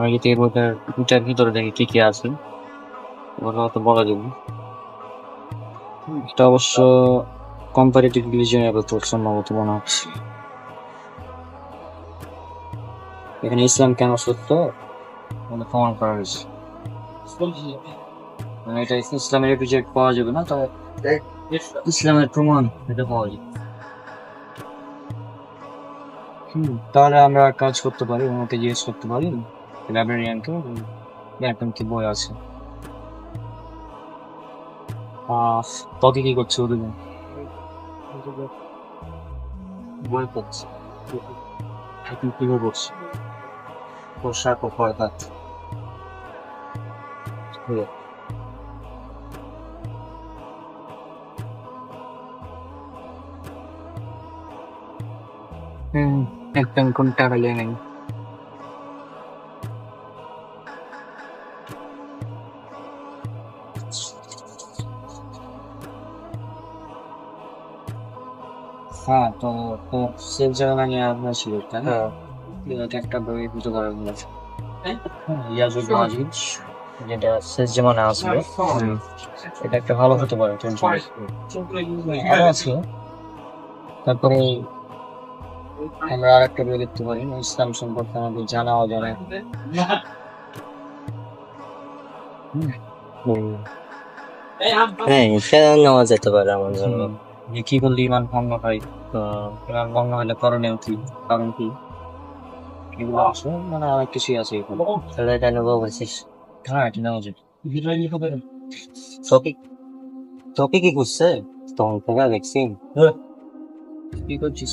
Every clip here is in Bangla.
আগে থেকে বইটার ভিতরে দেখি কি কি আছে, ওগুলো তো বলা যাবে। এটা অবশ্য কম্পারেটিভ রিলিজিয়নের ব্যাপার সম্ভবত মনে হচ্ছে। এখানে ইসলাম কেন সত্য মানে প্রমাণ করা হয়েছে। মানে এটা ইসলামের এ টু জেড পাওয়া যাবে না, তবে ইসলামের প্রমাণ এটা পাওয়া যাবে। তাহলে আমরা কাজ করতে পারি, ওনাকে জিজ্ঞেস করতে পারি লাইব্রেরিয়ানকে এরকম কি বই আছে। তোকে কি করছে ওদের বই পড়ছে, এখন কি বই পড়ছে পোশাক ও পর্দাত। হুম, একদম কোন টাকা নেই। হ্যাঁ, তো তো সেফ জায়গা নিয়ে আপনার ছিল তাই না? এটা একটা বই দুটো করার আছে। ইয়াজুল মাজিদ, যেটা শেষ জামানে আসবে। এটা একটা ভালো হতে পারে টেনশন আরো আছে। তারপরে আমরা আর একটা বই দেখতে পারি ইসলাম সম্পর্কে আমাদের জানা অজানা। হুম, হ্যাঁ, এটা নেওয়া যেতে পারে আমার জন্য। যে কি করলে ইমান ভঙ্গ হয়, তো ইমান ভঙ্গ হলে করণীয় কি, কারণ কি, এগুলো আছে, মানে অনেক কিছুই আছে এখানে। তাহলে এটা নেবো বলছিস? হ্যাঁ, এটা নেওয়া যায়। তোকে তোকে কি করছে? তখন থেকে দেখছি। কি করছিস?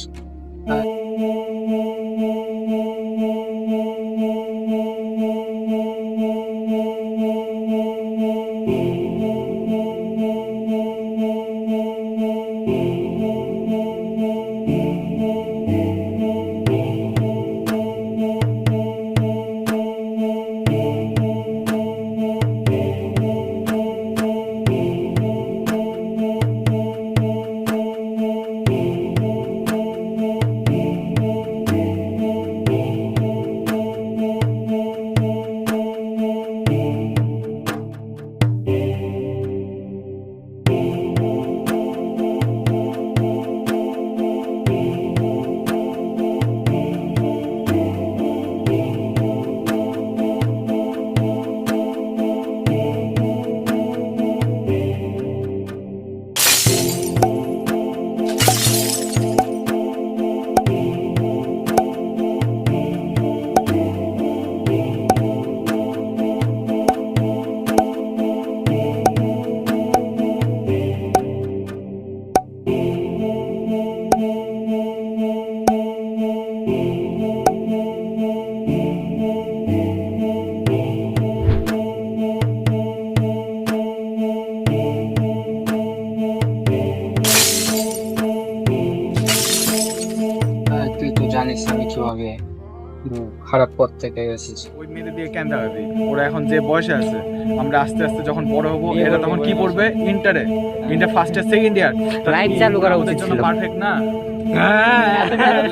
তুই তো জানিস আমি কিভাবে খারাপ পথ থেকে এসেছি। ওই মেয়েদের দিয়ে কেন দাঁড়াবি? ওরা এখন যে বয়সে আছে, আমরা আস্তে আস্তে যখন বড় হবো, এরা তখন কি পড়বে? Inter first year second year. Light চালু করা উচিত জন্য ছিল। পারফেক্ট না।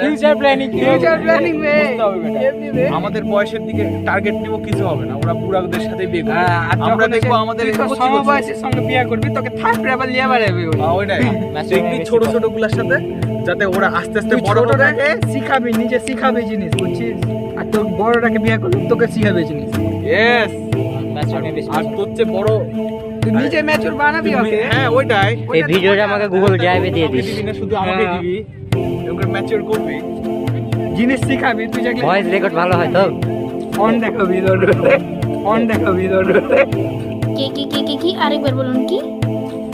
ফিউচার প্ল্যানিং আমাদের বয়সের দিকে টার্গেট নিব, কিছু হবে না। ওরা বুড়াদের সাথে বিয়ে করবে, আমরা আমরা দেখবো দেখবো আমাদের আমাদের সমবয়সের সঙ্গে বিয়ে করবি, তোকে থার্ড লেভেল নিয়ে বাড়াবে। ওইটাই দেখবি ছোট ছোট গুলার সাথে, যাতে ওরা আস্তে আস্তে তুই বড় হবে। ছোটটাকে শিখাবি, নিজে শিখাবি জিনিস, বুঝছিস? আর তোর বড়টাকে বিয়ে করবি, তোকে শিখাবে জিনিস। ইয়েস, আর তোর চেয়ে বড় তুই নিজে ম্যাচুর বানাবি ওকে। হ্যাঁ ওইটাই। এই ভিডিওটা আমাকে গুগল ড্রাইভে দিয়ে দিস। দিবি না, শুধু আমাকে দিবি, ওকে ম্যাচিউর করবি। জিনিস শিখাবি তুই, যেগুলো ভয়েস রেকর্ড ভালো হয় তো? ফোন দেখাবি, ফোন দেখাবি, কি আরেকবার বলুন কি?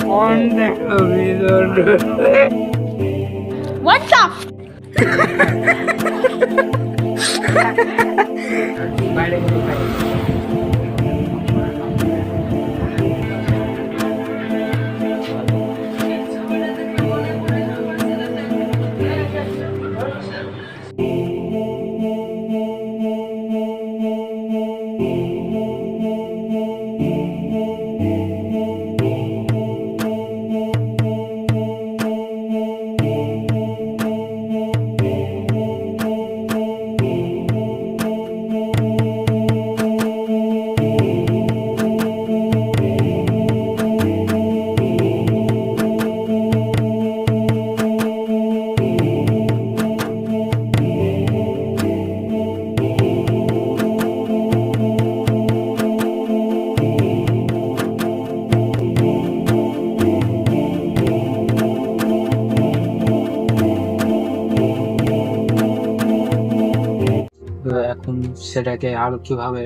ফোন দেখাবি। হোয়াটসঅ্যাপ বাইরে এখন সেটাকে আরো কিভাবে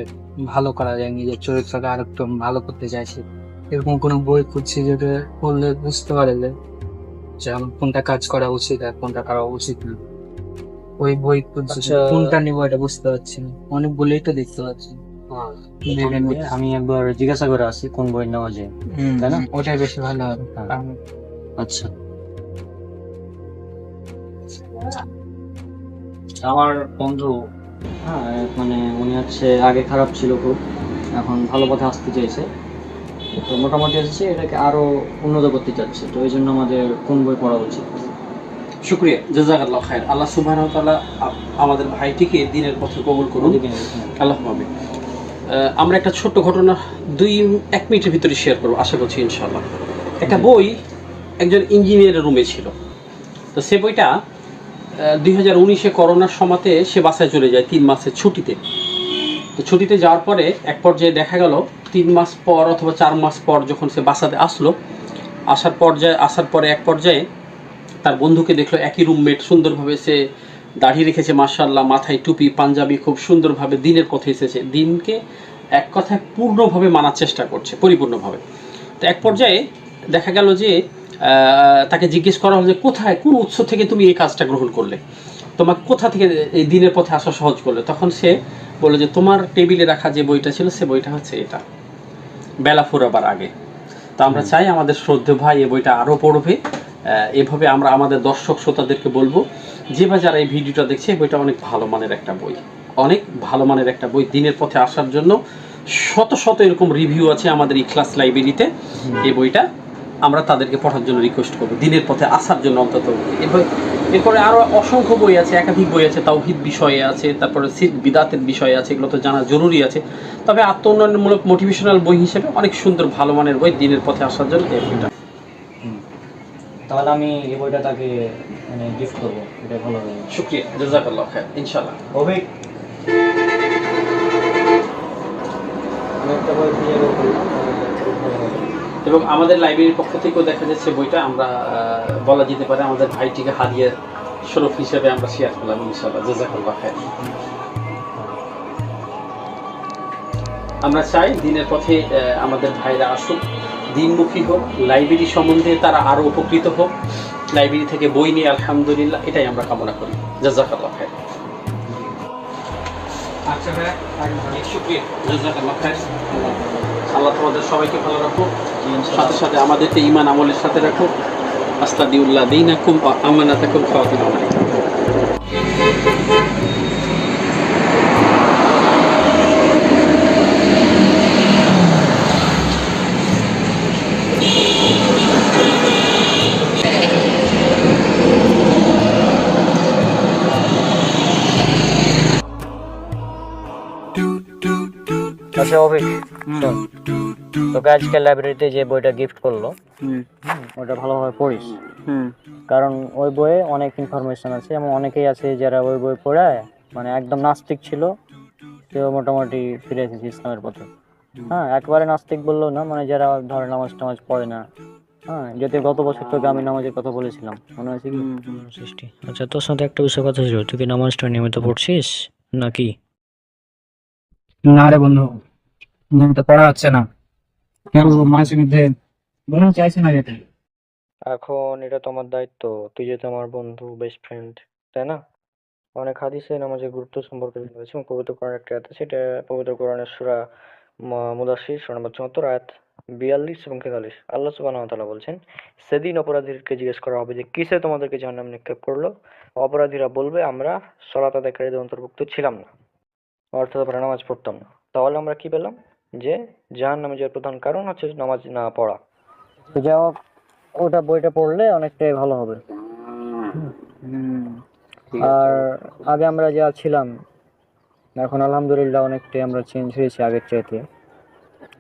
ভালো করা যায়, নিজের চরিত্রটা আরো একটু ভালো করতে চাইছি। এরকম কোনো বই খুঁজছি যেটা পড়লে বুঝতে পারে যে আমার কোনটা কাজ করা উচিত আর কোনটা করা উচিত না। ওই বই খুঁজছি, আচ্ছা। কোনটা নিবো এটা বুঝতে পারছি না, অনেক বলেই তো দেখতে পাচ্ছি। ভেবে নিতে। আমি একবার জিজ্ঞাসা করে আসি কোন বই নেওয়া যায়, তাই না? ওটাই বেশি ভালো হবে। হ্যাঁ। আচ্ছা, আমার বন্ধু, হ্যাঁ, মানে উনি হচ্ছে আগে খারাপ ছিল খুব, এখন ভালো পথে আসতে চাইছে। তো মোটামুটি হচ্ছে এটাকে আরো উন্নত করতে চাচ্ছে, তো এই জন্য আমাদের কোন বই পড়া উচিত? শুক্রিয়া, জাযাকাল্লাহ খায়ের। আল্লাহ সুবহানাহু ওয়া তাআলা আমাদের ভাইটিকে দিনের পথে কবুল করুন, আল্লাহ আমিন। আমরা একটা ছোট্ট ঘটনা 1 মিনিটের ভিতরে শেয়ার করবো, আশা করছি ইনশাআল্লাহ। একটা বই একজন ইঞ্জিনিয়ারের রুমে ছিল। তো সে বইটা 2019-এ করোনার সময়তে সে বাসায় চলে যায় 3 মাসের ছুটিতে। তো ছুটিতে যাওয়ার পরে এক পর্যায়ে দেখা গেল 3 মাস পর অথবা 4 মাস পর যখন সে বাসাতে আসলো, আসার পরে এক পর্যায়ে তার বন্ধুকে দেখলো একই রুমমেট, সুন্দরভাবে সে দাড়ি রেখেছে মাশাআল্লাহ, মাথায় টুপি, পাঞ্জাবি, খুব সুন্দরভাবে দিনের পথে এসেছে, দিনকে এক কথায় পূর্ণভাবে মানার চেষ্টা করছে, পরিপূর্ণভাবে। তো এক পর্যায়ে দেখা গেল যে তাকে জিজ্ঞেস করা হলো যে কোথায়, কোন উৎস থেকে তুমি এই কাজটা গ্রহণ করলে, তোমাকে কোথা থেকে এই দিনের পথে আসা সহজ করলে? তখন সে বলল যে তোমার টেবিলে রাখা যে বইটা ছিল সে বইটা হচ্ছে এটা, বেলা ফুরাবার আগে। তো আমরা চাই আমাদের শ্রদ্ধেয় ভাই এই বইটা আরও পড়বে। এভাবে আমরা আমাদের দর্শক শ্রোতাদেরকে বলবো যে বা যারা এই ভিডিওটা দেখছে, এই বইটা অনেক ভালো মানের একটা বই, অনেক ভালো মানের একটা বই। দিনের পথে আসার জন্য শত শত এরকম রিভিউ আছে আমাদের ইখলাস লাইব্রেরিতে। এই বইটা আমরা তাদেরকে পড়ার জন্য রিকোয়েস্ট করবো, দিনের পথে আসার জন্য অন্তত। এরপরে আরও অসংখ্য বই আছে, একাধিক বই আছে, তাওহীদ বিষয়ে আছে, তারপরে শিরক বিদাতের বিষয়ে আছে, এগুলো তো জানা জরুরি আছে। তবে আত্ম উন্নয়নমূলক মোটিভেশনাল বই হিসেবে অনেক সুন্দর ভালো মানের বই দিনের পথে আসার জন্য এই বইটা। তাহলে আমি এই বইটা তাকে মানে গিফট করবো, এটা ভালো হবে। শুকরিয়া, জাযাকাল্লাহ খায়ের, ইনশাআল্লাহ। অভিক, আমি একটা বই খুঁজে বের করি, খুব ভালো হবে। এবং আমাদের লাইব্রেরির পক্ষ থেকেও দেখা যাচ্ছে বইটা আমরা বলা যেতে পারে আমাদের ভাইটিকে হাদিয়ার স্বরূপ হিসেবে আমরা শেয়ার করলাম ইনশাআল্লাহ, জাযাকাল্লাহ খায়ের। আমরা চাই দিনের পথে আমাদের ভাইরা আসুক, দিনমুখী হোক, লাইব্রেরি সম্বন্ধে তারা আরও উপকৃত হোক, লাইব্রেরি থেকে বই নিয়ে আলহামদুলিল্লাহ, এটাই আমরা কামনা করি। জাযাকাল্লাহ খায়ের। আচ্ছা ভাই, শুকরিয়া, জাযাকাল্লাহ খায়ের। আল্লাহ তোমাদের সবাইকে ভালো রাখুক, সাথে সাথে আমাদেরকে ঈমান আমলের সাথে রাখুক। আস্তাগফিরুল্লাহ দীনাকুম ওয়া আমানাতাকুম খাওয়াতিন আলাইকুম। আচ্ছা অভিক, শোন, তোকে আজকে লাইব্রেরিতে যে বইটা গিফট করলো, ওটা ভালোভাবে পড়িস, কারণ ওই বইয়ে অনেক ইনফরমেশন আছে, এবং অনেকেই আছে যারা ওই বই পড়ে মানে একদম নাস্তিক ছিল, সেও মোটামুটি ফিরে এসেছে ইসলামের পথে। হ্যাঁ, একবারে নাস্তিক বললেও না, মানে যারা ধরে নামাজ টামাজ পড়ে না। হ্যাঁ, যদি গত বছর তোকে আমি নামাজের কথা বলেছিলাম, মনে আছে কি? সৃষ্টি। আচ্ছা, তোর সাথে একটা বিষয় কথা ছিল, তুই কি নামাজটা নিয়মিত পড়ছিস নাকি? না রে বন্ধু, তো পড়া হচ্ছে না, কেউ মাঝে মধ্যে মনে চাইছে না যেতে। এখন এটা তোমার দায়িত্ব, তুই যেহেতু আমার বন্ধু, বেস্ট ফ্রেন্ড, তাই না? অনেক হাদিসে নামাজের গুরুত্ব সম্পর্কে রয়েছে, এবং পবিত্র কোরআন একটা আয়াত আছে, এটা পবিত্র কোরআনের সূরা মুদাসসির সূরা নম্বর 74 আয়াত 42 এবং 43। আল্লাহ সুবহানাহু ওয়া তাআলা বলছেন, সেদিন অপরাধীদেরকে জিজ্ঞেস করা হবে যে কিসে তোমাদেরকে জাহান্নামে নিক্ষেপ করলো? অপরাধীরা বলবে, আমরা সালাত আদায়কারীদের অন্তর্ভুক্ত ছিলাম না, অর্থাৎ আমরা নামাজ পড়তাম না। তাহলে আমরা কি পেলাম? যে জাহান্নামে যাওয়ার প্রধান কারণ হচ্ছে নামাজ না পড়া। তো যাই হোক, ওটা বইটা পড়লে অনেকটাই ভালো হবে। আর আগে আমরা যা ছিলাম, এখন আলহামদুলিল্লাহ অনেকটাই আমরা চেঞ্জ হয়েছি আগের চাইতে,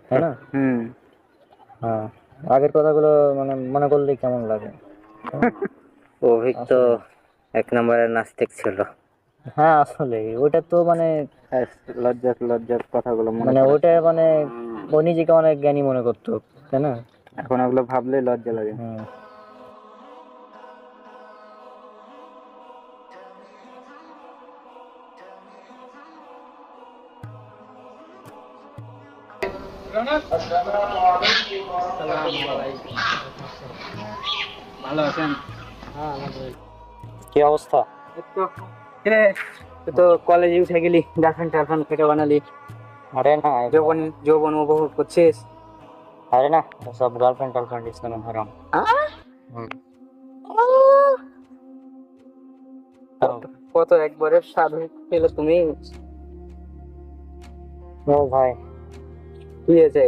তাই না? হ্যাঁ, আগের কথাগুলো মানে মনে করলে কেমন লাগে? অভিক তো 1 নম্বরের নাস্তিক ছিল। হ্যাঁ, আসলে ওটা তো মানে লজ্জার কথাগুলো মানে ওটা মানে ও নিজেকে অনেক জ্ঞানী মনে করতো, তাই না? এখন ওগুলো ভাবলে লজ্জা লাগে। হুম। ভালো আছেন? কি অবস্থা? তুই তো কলেজে উঠে গেলি, গার্লফ্রেন্ড টার্লফ্রেন্ড থেকে বানালি, আরে না, যৌবন যৌবন উপভোগ করছিস। আরে না, সব গার্লফ্রেন্ড টার্লফ্রেন্ড ইসলামে হারাম। হুম। কত একবারে সাধু পেলে তুমি। ও ভাই, কি হয়েছে?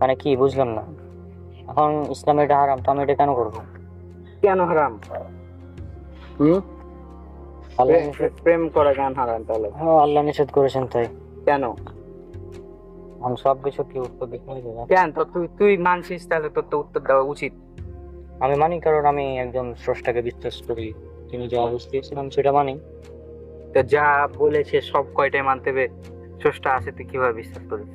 মানে কি বুঝলাম না। এখন ইসলামে এটা হারাম, তো আমি এটা কেন করবো? কেন হারাম? আল্লাহ নিষেধ, প্রেম করা কেন হারাম তাহলে? হ্যাঁ আল্লাহ নিষেধ করেছেন তাই। কেন? আমি সবকিছু কি উত্তর দিতে হবে? কেন তো তুই তুই মানছিস, তাহলে তোর তো উত্তর দেওয়া উচিত। আমি মানি, কারণ আমি একজন স্রষ্টাকে বিশ্বাস করি, তিনি যে অবস্থিত ছিলাম সেটা মানি। তো যা বলেছে সব কয়টাই মানতে হবে, স্রষ্টা আছে তুই কিভাবে বিশ্বাস করিস?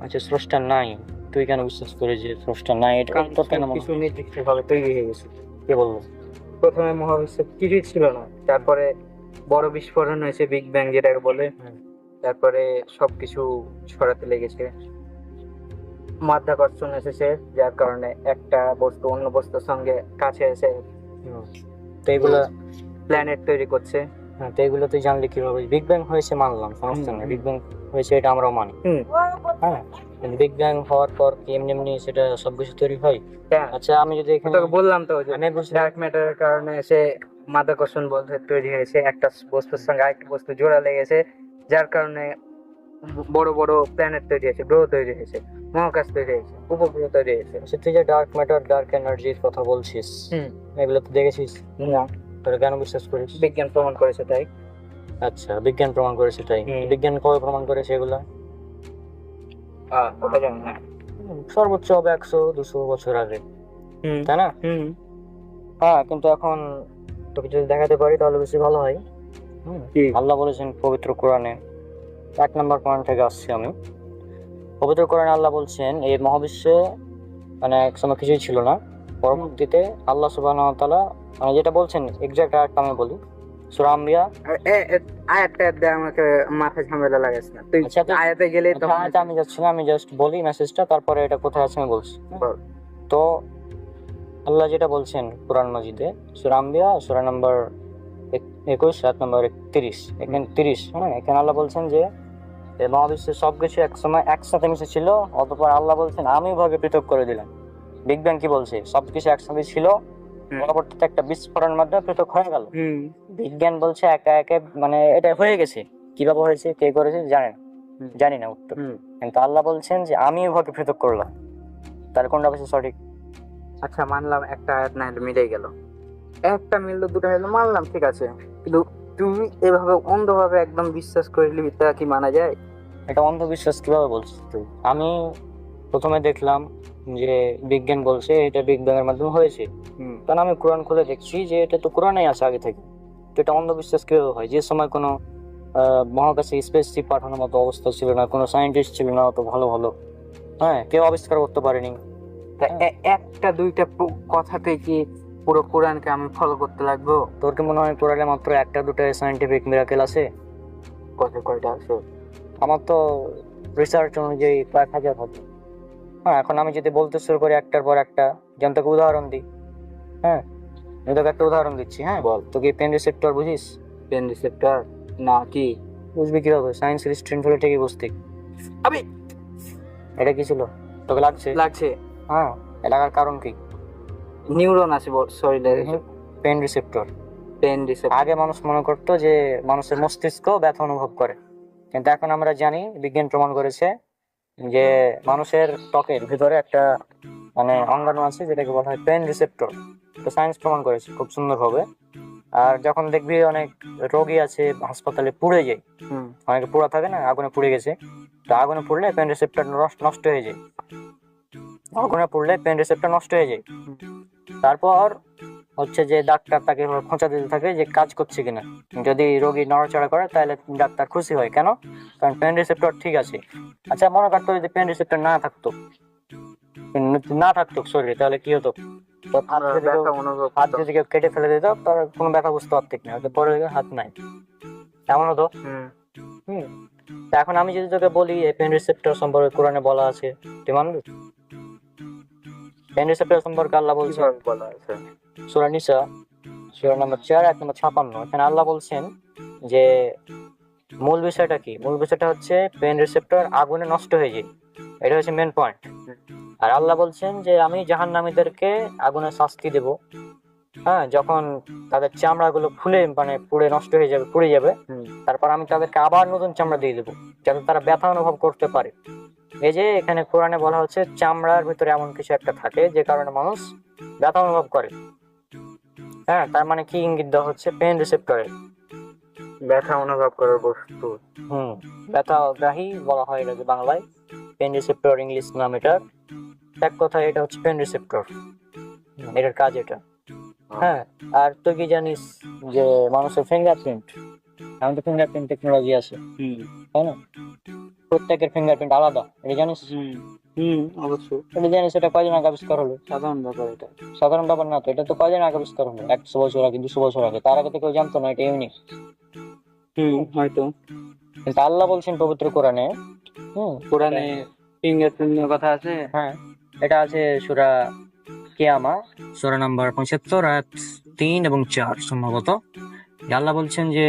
আচ্ছা স্রষ্টা নাই, তুই কেন বিশ্বাস করিস যে স্রষ্টা নাই? এটা কারণ তোর কেন মনে কিছু নির্দিষ্ট ভাবে তৈরি হয়ে গেছে। কে বলবো? প্রথমে মহাবিশ্বে কিছুই ছিল না, তারপরে বড় বিস্ফোরণ হয়েছে, বিগ ব্যাং যেটাকে বলে। তারপরে সবকিছু ছড়াতে লেগেছে, মাধ্যাকর্ষণ এসেছে, যার কারণে একটা বস্তু অন্য বস্তুর সঙ্গে কাছে এসে তো এগুলা, প্ল্যানেট তৈরি করছে। হ্যাঁ তো এগুলো তুই জানলে কিভাবে? বিগ ব্যাং হয়েছে মানলাম, সমস্যা নেই, বিগ ব্যাং হয়েছে এটা আমরাও মানি। হ্যাঁ, বিগ ব্যাং হওয়ার পর কি এমনি এমনি সেটা সবকিছু তৈরি হয়? আচ্ছা আমি যদি এখানে তোকে বললাম তো যে আমি বুঝলাম, ডার্ক ম্যাটারের কারণে এসে মাধ্যাকর্ষণ বলতে তৈরি হয়েছে, একটা বস্তুর সঙ্গে আরেকটা বস্তু জোড়া লেগেছে, যার কারণে বড় বড় প্ল্যানেট তৈরি হয়েছে, গ্রহ তৈরি হয়েছে, মহাকাশ তৈরি হয়েছে, উপগ্রহ তৈরি হয়েছে। আচ্ছা তুই যে ডার্ক ম্যাটার, ডার্ক এনার্জির কথা বলছিস, এগুলো তো দেখেছিস না, তোরা কেন বিশ্বাস করিস? বিজ্ঞান প্রমাণ করেছে তাই। আচ্ছা বিজ্ঞান প্রমাণ করেছে তাই? বিজ্ঞান কবে প্রমাণ করেছে এগুলা? ওটা জানি না। সর্বোচ্চ হবে 100-200 বছর আগে, তাই না? হ্যাঁ, কিন্তু এখন তোকে যদি দেখাতে পারি তাহলে বেশি ভালো হয়। আল্লাহ বলেছেন পবিত্র কোরআনে, 1 নম্বর পয়েন্ট থেকে আসছি আমি। পবিত্র কোরআনে আল্লাহ বলছেন এই মহাবিশ্বে মানে এক সময় কিছুই ছিল না, পরবর্তীতে আল্লাহ সুবহানাহু ওয়া তাআলা মানে যেটা বলছেন এক্সাক্ট আয়াতটা আমি বলি, সূরা আম্বিয়া। আয়াতটা দিয়ে আমাকে মাথা ঝামেলা লাগাস না তুই। আচ্ছা, আয়াতে গেলে তো আয়াতে আমি যাচ্ছি না, আমি জাস্ট বলি মেসেজটা, তারপরে এটা কোথায় আছে আমি বলছি। তো আল্লাহ যেটা বলছেন কোরআন মাজিদে, সূরা আম্বিয়া সূরা নাম্বার 21 আয়াত নাম্বার 31, এখানে 30, হ্যাঁ এখানে আল্লাহ বলছেন যে এই মহাবিশ্বের সবকিছু এক সময় একসাথে মিশে ছিল, অতঃপর আল্লাহ বলছেন আমি ভাগে পৃথক করে দিলাম। বিগ ব্যাং কি বলছে? সবকিছু একসাথে ছিল, পরবর্তীতে একটা বিস্ফোরণের মাধ্যমে পৃথক হয়ে গেল। বিজ্ঞান বলছে একা একে মানে এটা হয়ে গেছে, কিভাবে হয়েছে কে করেছে জানি না উত্তর, কিন্তু আল্লাহ বলছেন যে আমি ভাগে পৃথক করলাম। তাহলে কোনটা বেশি সঠিক? আচ্ছা মানলাম একটা আয়াত না হলে মিলেই গেল, একটা মিললো দুটো মিললো মানলাম, ঠিক আছে, কিন্তু তুই এভাবে অন্ধভাবে একদম বিশ্বাস করলি, তা কি মানা যায়? এটা অন্ধবিশ্বাস কিভাবে বলছিস তুই? আমি প্রথমে দেখলাম যে বিজ্ঞান বলছে এটা বিগ ব্যাং এর মাধ্যমে হয়েছে, কারণ আমি কোরআন খুলে দেখছি যে এটা তো কোরআনেই আছে আগে থেকে। তো এটা অন্ধবিশ্বাস কিভাবে হয়? যে সময় কোনো মহাকাশে স্পেসশিপ পাঠানোর মতো অবস্থা ছিল না, কোনো সায়েন্টিস্ট ছিল না অত ভালো ভালো, হ্যাঁ কেউ আবিষ্কার করতে পারেনি। একটা দুইটা কথাতে কি পুরো কোরআনকে আমি ফলো করতে লাগবো? তোর কি মনে হয় কোরআনে মাত্র একটা দুটো সায়েন্টিফিক মিরাকেল আছে? কয়টা আছে? আমার তো রিসার্চ অনুযায়ী কয়েক হাজার হবে। হ্যাঁ এখন আমি যদি বলতে শুরু করি একটার পর একটা, যেমন তোকে উদাহরণ দিই, হ্যাঁ আমি তোকে একটা উদাহরণ দিচ্ছি, হ্যাঁ বল, তোকে পেন রিসেপ্টর বুঝিস? পেন রিসেপ্টর না, কি বুঝবি কিভাবে? সায়েন্সের স্টুডেন্ট হলে ঠিকই বুঝতি। আবে এটা কি ছিল তোকে লাগছে? হ্যাঁ, এটা লাগার কারণ কি? নিউরন আছে শরীরে, পেন রিসেপ্টর। পেন রিসেপ্টর আগে মানুষ মনে করতো যে মানুষের মস্তিষ্ক ব্যথা অনুভব করে, কিন্তু এখন আমরা জানি, বিজ্ঞান প্রমাণ করেছে যে মানুষের ত্বকের ভিতরে একটা মানে অঙ্গাণু আছে যেটাকে বলা হয় পেন রিসেপ্টর। তো সায়েন্স প্রমাণ করেছে খুব সুন্দরভাবে। আর যখন দেখবি অনেক রোগী আছে হাসপাতালে পুড়ে যায়, অনেকে পোড়া থাকে না, আগুনে পুড়ে গেছে, তো আগুনে পুড়লে পেন রিসেপ্টর নষ্ট হয়ে যায়, আগুনে পুড়লে পেন রিসেপ্টর নষ্ট হয়ে যায়। তারপর হচ্ছে যে ডাক্তার তাকে খোঁচা দিতে থাকে যে কাজ করছে কিনা, যদি রোগী নড়াচড়া করে তাহলে ডাক্তার খুশি হয়, কেন? কারণ পেন রিসেপ্টর ঠিক আছে। আচ্ছা মনে করতো যদি পেন রিসেপ্টর না থাকতো শরীরে, তাহলে কি হতো? হাত যদি কেউ কেটে ফেলে দিত তার কোনো ব্যথা বুঝতে পারত না, পরে হাত নাই, এমন হতো। তা এখন আমি যদি তোকে বলি এই পেন রিসেপ্টর সম্পর্কে কোরআনে বলা আছে, তুই মানবি? পেন রিসেপ্টর সম্পর্কে আল্লাহ বলছেন বলা আছে সূরা নিসা সূরা নম্বর 4 আয়াত নম্বর 56, এখানে আল্লাহ বলছেন যে মূল বিষয়টা কি? মূল বিষয়টা হচ্ছে পেন রিসেপ্টর আগুনে নষ্ট হয়ে যায়, এটা হচ্ছে মেন পয়েন্ট। আর আল্লাহ বলছেন যে আমি জাহান্নামীদেরকে আগুনে শাস্তি দেব, হ্যাঁ, যখন তাদের চামড়াগুলো ফুলে মানে পুড়ে নষ্ট হয়ে যাবে, পুড়ে যাবে, তারপর আমি তাদেরকে আবার নতুন চামড়া দিয়ে দেবো যাতে তারা ব্যথা অনুভব করতে পারে। এই যে এখানে কোরআনে বলা হচ্ছে চামড়ার ভিতরে এমন কিছু একটা থাকে যে কারণে মানুষ ব্যথা অনুভব করে। হ্যাঁ, তার মানে কি ইঙ্গিত দেওয়া হচ্ছে? পেন রিসেপ্টরে ব্যথা অনুভব করার বস্তু। ব্যথাগ্রাহী বলা হয় এটাকে বাংলায়, পেন রিসেপ্টর ইংলিশ নাম এটার। এক কথায় এটা হচ্ছে পেন রিসেপ্টর, এটার কাজ এটা। হ্যাঁ, আর তুই কি জানিস যে মানুষের ফিঙ্গারপ্রিন্ট, এখন তো ফিঙ্গারপ্রিন্ট টেকনোলজি আছে, তাই না? প্রত্যেকের ফিঙ্গারপ্রিন্ট আলাদা, এটা জানিস? অবশ্যই এটা জানিস এটা কয়দিন আগে আবিষ্কার হলো? সাধারণ ব্যাপার এটা। সাধারণ ব্যাপার না তো, এটা তো কয়দিন আগে আবিষ্কার হলো, 100 বছর আগে, 200 বছর আগে। তার আগে তো কেউ জানতো না এটা ইউনিক। হয়তো কিন্তু আল্লাহ বলছেন পবিত্র কোরআনে, কোরআনে ফিঙ্গারপ্রিন্টের কথা আছে। হ্যাঁ, এটা আছে সূরা কিয়ামা সূরা নাম্বার 75 আয়াত 3 এবং 4 সম্ভবত। আল্লাহ বলছেন যে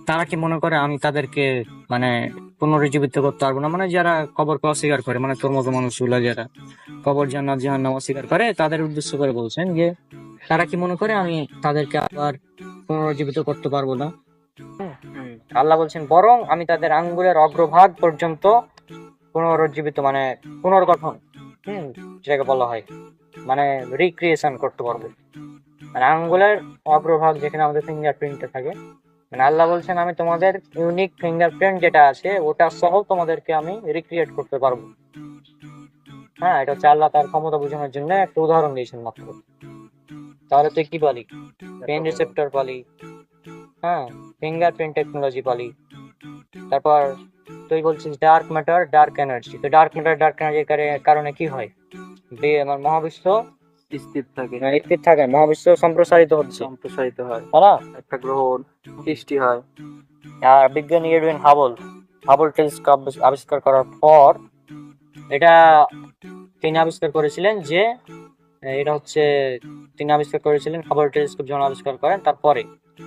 তারা কি মনে করে আমি তাদেরকে মানে পুনরুজ্জীবিত করতে পারবো না? মানে যারা কবরকে অস্বীকার করে, মানে তোর মতো মানুষগুলো যারা কবর জান্নাত জাহান্নাম অস্বীকার করে, তাদের উদ্দেশ্য করে বলছেন যে তারা কি মনে করে আমি তাদেরকে আবার পুনরুজ্জীবিত করতে পারবো না? আল্লাহ বলছেন বরং আমি তাদের আঙ্গুলের অগ্রভাগ পর্যন্ত পুনরুজ্জীবিত মানে পুনর্গঠন, যেটাকে বলা হয় মানে রিক্রিয়েশন করতে পারবে। মানে আঙ্গুলের অগ্রভাগ যেখানে আমাদের ফিঙ্গারপ্রিন্টটা থাকে, মানে আল্লাহ বলছেন আমি তোমাদের ইউনিক ফিঙ্গারপ্রিন্ট যেটা আছে ওটা সহ তোমাদেরকে আমি রিক্রিয়েট করতে পারবো। হ্যাঁ, এটা হচ্ছে আল্লাহ তার ক্ষমতা বোঝানোর জন্য একটা উদাহরণ দিয়েছেন মাত্র। তাহলে তুই কি বলি? পেন রিসেপ্টর বলি, হ্যাঁ, ফিঙ্গারপ্রিন্ট টেকনোলজি বলি, তারপর তুই বলছিস ডার্ক ম্যাটার ডার্ক এনার্জি। তো ডার্ক ম্যাটার ডার্ক এনার্জির কারণে কি হয়? আমার মহাবিশ্ব স্থির থাকে, স্থির থাকে, মহাবিশ্ব সম্প্রসারিত হচ্ছে, সম্প্রসারিত হয়, তাই না? একটা গ্রহ সৃষ্টি হয়। আর বিজ্ঞানী এডুইন হাবল টেলিস্কোপ আবিষ্কার করার পর এটা তিনি আবিষ্কার করেছিলেন যে এটা হচ্ছে তিনি আবিষ্কার করেছিলেন হাবল টেলিস্কোপ যখন আবিষ্কার করেন তারপরে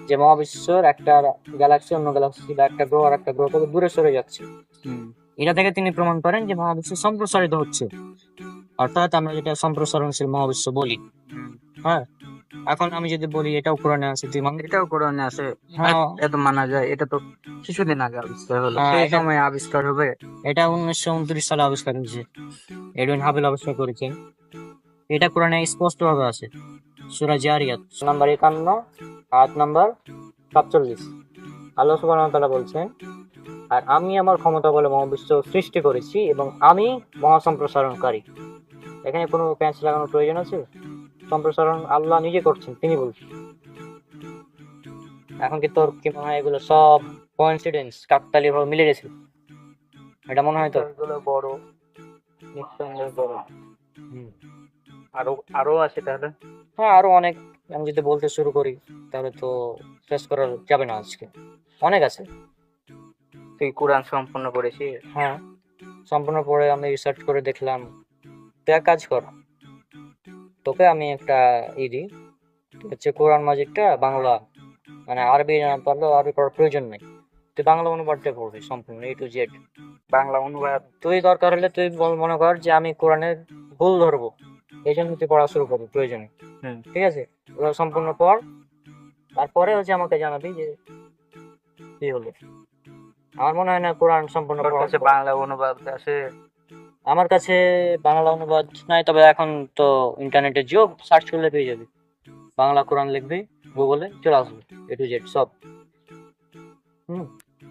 যে মহাবিশ্বের একটা গ্যালাক্সি অন্য গ্যালাক্সি বা একটা গ্রহ আর একটা গ্রহ থেকে দূরে সরে যাচ্ছে। এটা থেকে তিনি প্রমাণ করেন যে মহাবিশ্ব সম্প্রসারিত হচ্ছে, অর্থাৎ আমরা যেটা সম্প্রসারণশীল মহাবিশ্ব বলি। হ্যাঁ, এখন আমি যদি বলি এটাও কোরআনে আছে, তুই মানবি? এটাও কোরআনে আছে, হ্যাঁ, এত মানা যায়। এটা তো কিছুদিন আগে আবিষ্কার হলো, হ্যাঁ, সেই এটা- সময় আবিষ্কার হবে। এটা 1929 সালে আবিষ্কার হয়েছে, এডুইন হাবেল আবিষ্কার করেছেন। এটা কোরআনে স্পষ্ট ভাবে আছে, সূরা জারিয়াত নাম্বার 51 আয়াত নাম্বার 47। আল্লাহ সুবহানাহু ওয়া তাআলা বলছেন আর আমি আমার ক্ষমতা বলে মহাবিশ্ব সৃষ্টি করেছি এবং আমি মহাসম্প্রসারণকারী। এখানে কোনো প্যাঁচ লাগানোর প্রয়োজন আছে? সম্প্রসারণ আল্লাহ নিজে করছেন, তিনি বলছেন। এখন কি তোর কি মনে হয় এগুলো সব কোইন্সিডেন্স, কাকতালি ভাবে মিলে গেছে? এটা মনে হয় তো? এগুলো বড়, নিঃসন্দেহে বড়। আরো আছে তাহলে। হ্যাঁ, আরো অনেক। আমি যদি বলতে শুরু করি তাহলে তো শেষ করা যাবে না আজকে, অনেক আছে। তুই কোরআন সম্পূর্ণ করেছিস? হ্যাঁ, সম্পূর্ণ পড়ে আমি রিসার্চ করে দেখলাম। তুই এক কাজ কর, তোকে আমি একটা দিই, হচ্ছে কোরআন মাজিদটা বাংলা, মানে আরবি না পারলেও আরবি পড়ার প্রয়োজন নেই, তুই বাংলা অনুবাদটা পড়বি সম্পূর্ণ A to Z বাংলা অনুবাদ? তুই দরকার হলে তুই মনে কর যে আমি কোরআনের ভুল ধরবো, এই জন্য তুই পড়া শুরু করবি প্রয়োজনে। ঠিক আছে, ওরা সম্পূর্ণ পড়, তারপরে হচ্ছে আমাকে জানাবি যে কি হলো। আমার মনে হয় না কোরআন সম্পূর্ণ তোর পড়া কাছে বাংলা অনুবাদ আছে? আমার কাছে বাংলা অনুবাদ নাই, তবে এখন তো ইন্টারনেটে যুগ, সার্চ করলে পেয়ে যাবে। বাংলা কোরআন লিখবি গুগলে, চলে আসবে A to Z সব।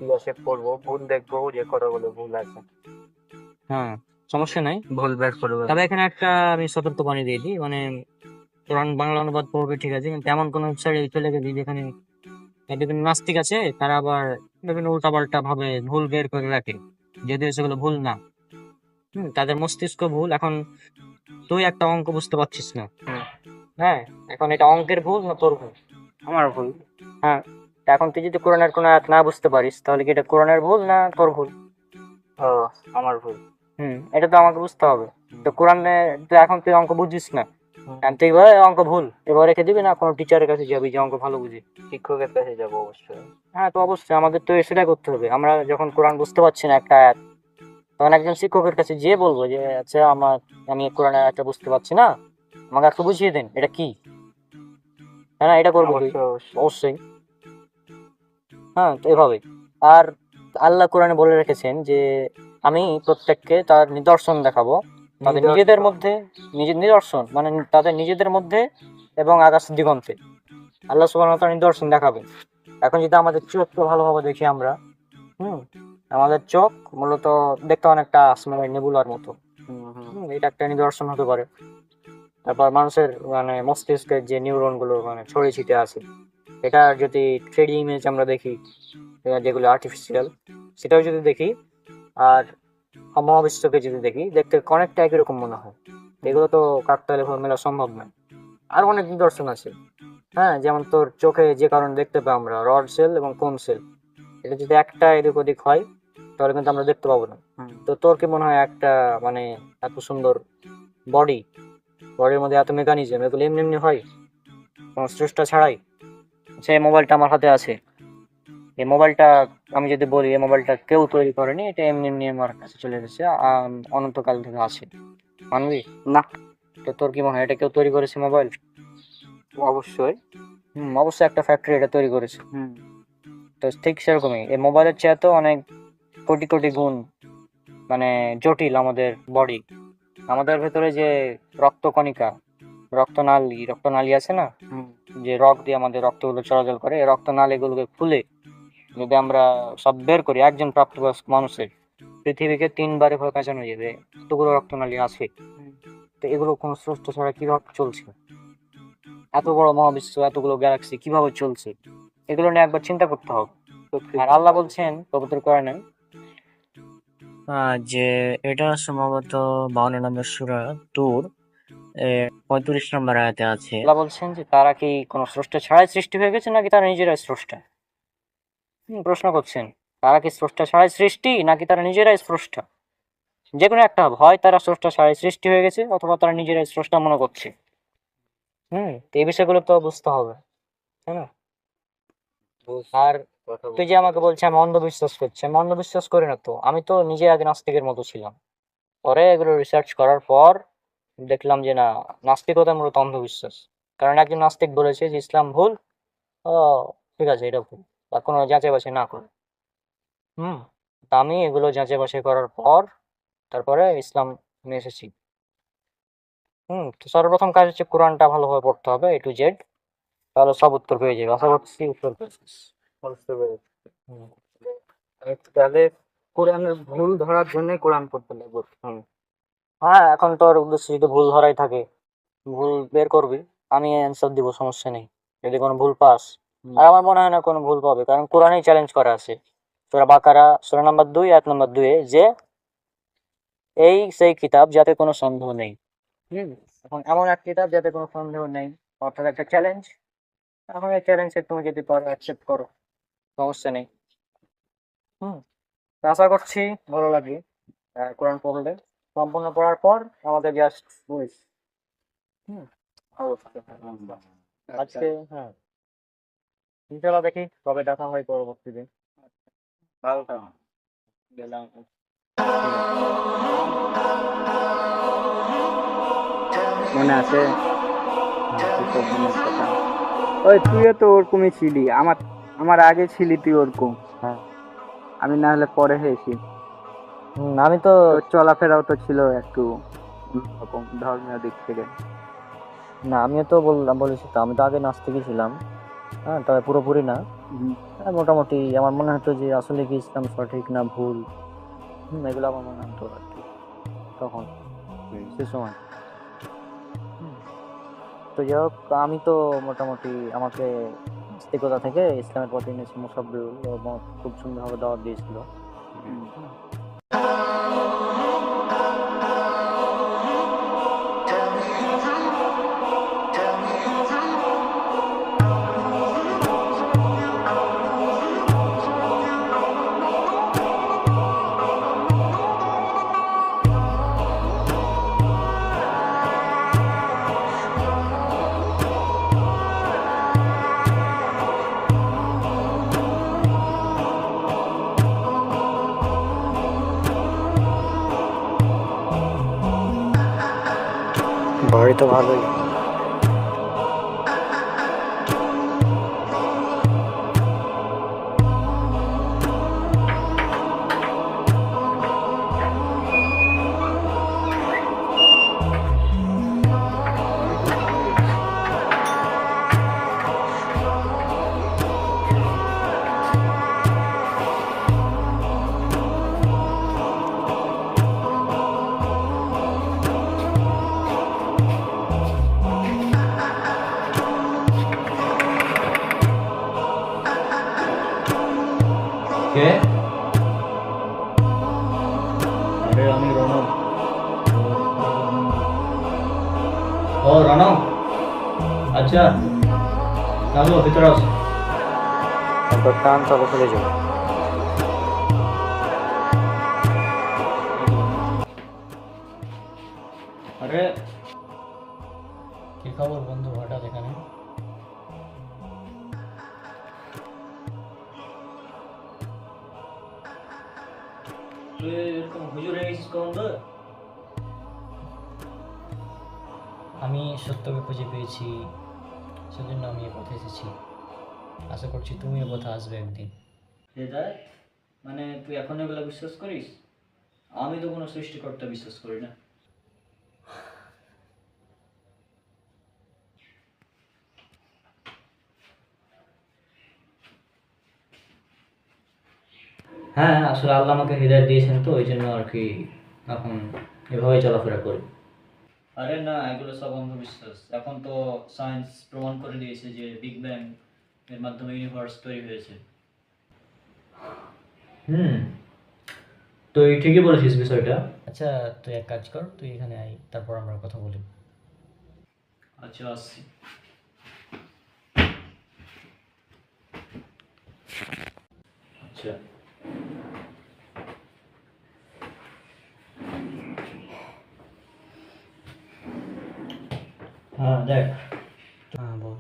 বসে পড়বো, ভুল দেখবো যে কতগুলো ভুল আছে। হ্যাঁ, সমস্যা নাই, ভুল বের করবো। তবে এখানে একটা আমি সতর্কবাণী দিয়ে দিই, মানে কোরআন বাংলা অনুবাদ পড়বে ঠিক আছে, কিন্তু এমন কোন ওয়েবসাইটে চলে গেলি যেখানে বিভিন্ন নাস্তিক আছে, তারা আবার বিভিন্ন উল্টাপাল্টা ভাবে ভুল বের করে রাখে, যদিও সেগুলো ভুল না। তাদের মস্তিষ্ক ভুল। এখন তুই একটা অঙ্ক বুঝতে পারছিস না, হ্যাঁ, এখন এটা অঙ্কের ভুল না তোর ভুল? আমার ভুল। হ্যাঁ, তা এখন তুই যদি কোরআনের কোনো আয়াত না বুঝতে পারিস তাহলে কি এটা কোরআনের ভুল না তোর ভুল? ও আমার ভুল। এটা তো আমাকে বুঝতে হবে। তো কোরআনে তো এখন তুই অঙ্ক বুঝিস না, আর তুই এবার অঙ্ক ভুল এবার রেখে দিবি না কোনো টিচারের কাছে যাবি যে অঙ্ক ভালো বুঝি? শিক্ষকের কাছে যাবো অবশ্যই। হ্যাঁ, তো অবশ্যই আমাদের তো সেটাই করতে হবে। আমরা যখন কোরআন বুঝতে পারছি না একটা আয়াত, তখন একজন শিক্ষকের কাছে যেয়ে বলবো যে আচ্ছা আমি কোরআনের আয়াতটা বুঝতে পারছি না, আমাকে একটু বুঝিয়ে দেন এটা কি। হ্যাঁ, এটা করবো তুই? অবশ্যই। হ্যাঁ, তো এভাবে। আর আল্লাহ কোরআনে বলে রেখেছেন যে আমি প্রত্যেককে তার নিদর্শন দেখাবো, তাদের নিজেদের মধ্যে, নিজের নিদর্শন মানে তাদের নিজেদের মধ্যে এবং আকাশ দিগন্তে আল্লাহ সুবহানাহু ওয়া তাআলা নিদর্শন দেখাবেন। এখন যদি আমাদের চোখকে ভালোভাবে দেখি আমরা, আমাদের চোখ মূলত দেখতে অনেকটা আসমানের নেবুলার মতো, এটা একটা নিদর্শন হতে পারে। তারপর মানুষের মানে মস্তিষ্কের যে নিউরন গুলো মানে ছড়িয়ে ছিটে আছে, এটা যদি 3D ইমেজ আমরা দেখি, যেগুলো আর্টিফিশিয়াল, সেটাও যদি দেখি, আর মহাবিশ্বকে যদি দেখি, দেখতে অনেকটা একই রকম মনে হয়। এগুলো তো কাকতালীয় ভাবে মেলা সম্ভব নয়। আর অনেক নিদর্শন আছে। হ্যাঁ, যেমন তোর চোখে যে কারণে দেখতে পাই আমরা রড সেল এবং কোন সেল, এটা যদি একটা এদিক ওদিক হয় তাহলে কিন্তু আমরা দেখতে পাবো না। তো তোর কি মনে হয় একটা মানে এত সুন্দর বডির মধ্যে এত মেকানিজম, এগুলো এমনি এমনি হয় কোনো স্রষ্টা ছাড়াই? সেই মোবাইলটা আমার হাতে আছে, এই মোবাইলটা আমি যদি বলি এই মোবাইলটা কেউ তৈরি করেনি, এটা এমনি এমনি আমার কাছে চলে এসেছে, অনন্তকাল থেকে আছে, মানবি না? তো তোর কি মনে হয় এটা কেউ তৈরি করেছে মোবাইল? অবশ্যই। অবশ্যই একটা ফ্যাক্টরি এটা তৈরি করেছে। তো ঠিক সেরকমই এই মোবাইলের চেয়ে তো অনেক কোটি কোটি গুণ মানে জটিল আমাদের বডি। আমাদের ভেতরে যে রক্তকণিকা, রক্তনালী আছে না, যে রক্ত দিয়ে আমাদের রক্তগুলো চলাচল করে, এই রক্তনালীগুলোকে খুলে যদি আমরা সব বের করি, একজন প্রাপ্তবয়স্ক মানুষের পৃথিবীকে 3 বারে ভয় কাঁচানো যাবে, এতগুলো রক্তনালী আছে। তো এগুলো কোনো স্রষ্টা ছাড়া কিভাবে চলছে? এত বড় মহাবিশ্ব, এতগুলো গ্যালাক্সি কিভাবে চলছে, এগুলো নিয়ে একবার চিন্তা করতে হবে। আর আল্লাহ বলছেন পবিত্র কোরআনে যে এটা সম্ভবত 52 নম্বর সূরা তুর 35 নম্বর আয়াতে আছে, আল্লাহ বলছেন যে তারা কি কোনো স্রষ্টা ছাড়াই সৃষ্টি হয়ে গেছে নাকি তারা নিজেরাই স্রষ্টা? প্রশ্ন করছেন, তারা কি স্রষ্টা ছাড়াই সৃষ্টি নাকি তারা নিজেরাই স্রষ্টা? যে কোনো একটা হবে, হয় তারা স্রষ্টা ছাড়াই সৃষ্টি হয়ে গেছে অথবা তারা নিজেরাই স্রষ্টা মনে করছে। তো এই বিষয়গুলো তো বুঝতে হবে, তাই না? আর তুই যে আমাকে বলছিস আমি অন্ধবিশ্বাস করছি, আমি অন্ধবিশ্বাস করি না তো। আমি তো নিজে আগে নাস্তিকের মতো ছিলাম, পরে এগুলো রিসার্চ করার পর দেখলাম যে না, নাস্তিকতা মূলত অন্ধবিশ্বাস। কারণ একজন নাস্তিক বলেছে যে ইসলাম ভুল, ও ঠিক আছে এটা ভুল, বা কোনো যাচাই বাছাই না করে। তা আমি এগুলো যাচাই বাছাই করার পর তারপরে ইসলাম নিয়ে এসেছি। তো সর্বপ্রথম কাজ হচ্ছে কোরআনটা ভালোভাবে পড়তে হবে A to Z, তাহলে সব উত্তর পেয়ে যাবে। আশা করছি উত্তর পেয়েছিস। তাহলে কোরআনের ভুল ধরার জন্য কোরআন পড়তে লাগবে। হ্যাঁ, এখন তোর উদ্দেশ্য যদি ভুল ধরাই থাকে, ভুল বের করবি, আমি অ্যান্সার দিব, সমস্যা নেই। যদি কোনো ভুল পাস, আর আমার মনে হয় না কোনো ভুল পাবে, কারণ কোরআনেই চ্যালেঞ্জ করা আছে সূরা বাকারা সূরা নাম্বার 2 আয়াত নাম্বার 2 যে এই সেই কিতাব যাতে কোনো সন্দেহ নেই। এখন এমন এক কিতাব যাতে কোনো সন্দেহ নেই, অর্থাৎ একটা চ্যালেঞ্জ। এখন এই চ্যালেঞ্জে তুমি যদি পারো অ্যাকসেপ্ট করো, সমস্যা নেই। তো আশা করছি ভালো লাগে কোরআন পড়লে। সম্পূর্ণ পড়ার পর আমাদের জাস্ট বুঝ আজকে ইনশাআল্লাহ দেখি কবে দেখা হয় পরবর্তীতে। ভালো গেলাম। মনে আছে ওই তুইও তো ওরকমই ছিলি, আমার আগে ছিলি তুই ওরকম। আমি না হলে পরে হয়েছি। আমি তো চলাফেরাও তো ছিল একটু রকম ধর্মীয় দিক থেকে। না, আমিও তো বলেছি তো, আমি তো আগে নাস্তিকই ছিলাম। তবে পুরোপুরি না, মোটামুটি আমার মনে হতো যে আসলে কি ইসলাম সঠিক না ভুল, এগুলো আমার মনে হতো আর কি তখন সে সময়। তো যাই হোক, আমি তো মোটামুটি আমাকে নাস্তিকতা থেকে ইসলামের প্রতি মুসাব্বিরুল খুব সুন্দরভাবে দাওয়াত দিয়েছিল। ঘড়ি তো ভালোই। কে? আরে আমি রণব। ও রণব, আচ্ছা চলো ভিতরে আসো। টান চলো চলে যাও। আরে কি খবর বন্ধু, হঠাৎ এখানে? তুই এরকম হুজুর হয়ে গেছিস কখন তো? আমি সত্যকে খুঁজে পেয়েছি, সেজন্য আমি এ পথে এসেছি। আশা করছি তুমি এ পথে আসবে একদিন। হৃদয়, মানে তুই এখন এগুলো বিশ্বাস করিস? আমি তো কোনো সৃষ্টিকর্তা বিশ্বাস করি না। হ্যাঁ, আসলে আল্লাহ আমাকে হৃদয় দিয়েছেন, তো ওই জন্য আর কি এখন এভাবেই চলাফেরা করি। আরে না, এগুলো সব অন্ধবিশ্বাস। এখন তো সায়েন্স প্রমাণ করে দিয়েছে যে বিগ ব্যাং এর মাধ্যমে ইউনিভার্স তৈরি হয়েছে। তুই ঠিকই বলেছিস বিষয়টা। আচ্ছা তুই এক কাজ কর, তুই এখানে আয়, তারপর আমরা কথা বলি। আচ্ছা আসছি। আচ্ছা হ্যাঁ দেখ, হ্যাঁ বল।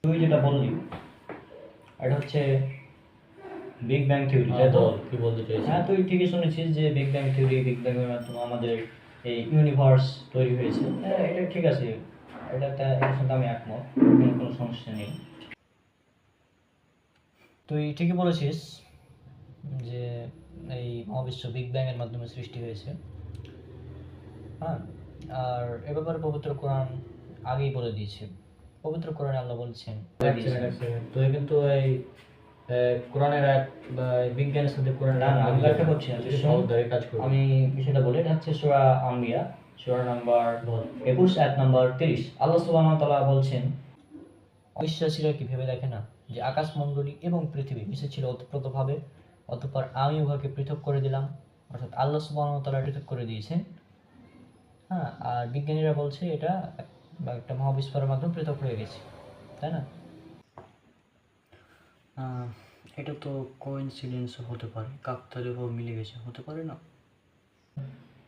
তুই যেটা বললি এটা হচ্ছে বিগ ব্যাং থিওরি, তাই তো? কি বলতে চাইছিস? হ্যাঁ তুই ঠিকই শুনেছিস যে big bang theory, big bang এর মাধ্যমে আমাদের এই ইউনিভার্স তৈরি হয়েছে। হ্যাঁ এটা ঠিক আছে, এটার সাথে আমি একমত, কোনো সমস্যা নেই। তুই ঠিকই বলেছিস যে এই মহাবিশ্ব বিগ ব্যাং এর মাধ্যমে সৃষ্টি হয়েছে। হ্যাঁ, আর এ ব্যাপারে পবিত্র কোরআন আগেই বলে দিয়েছে। পবিত্র কোরআনে আল্লাহ বলছেন, তুই কিন্তু এই কোরআনের এক বা বিজ্ঞানের সাথে কোরআনের আমি ব্যাখ্যা করছি না, আমি বিষয়টা বলি। এটা হচ্ছে সূরা আম্বিয়া, সূরা নাম্বার 21 আয়াত নাম্বার 30। আল্লাহ সুবহানাহু ওয়া তাআলা বলছেন, অবিশ্বাসীরা কি ভেবে দেখে না যে আকাশমণ্ডলী এবং পৃথিবী মিশে ছিল ওতপ্রোতভাবে, অতঃপর আমি উহাকে পৃথক করে দিলাম। অর্থাৎ আল্লাহ সুবহানাহু ওয়া তাআলা পৃথক করে দিয়েছেন। হ্যাঁ, আর বিজ্ঞানীরা বলছে এটা একটা মহাবিস্ফোরণের মাধ্যমে পৃথক হয়ে গেছে, তাই না? এটা তো কোইন্সিডেন্স হতে পারে, কাকতালীয়ভাবে মিলে গেছে, হতে পারে না?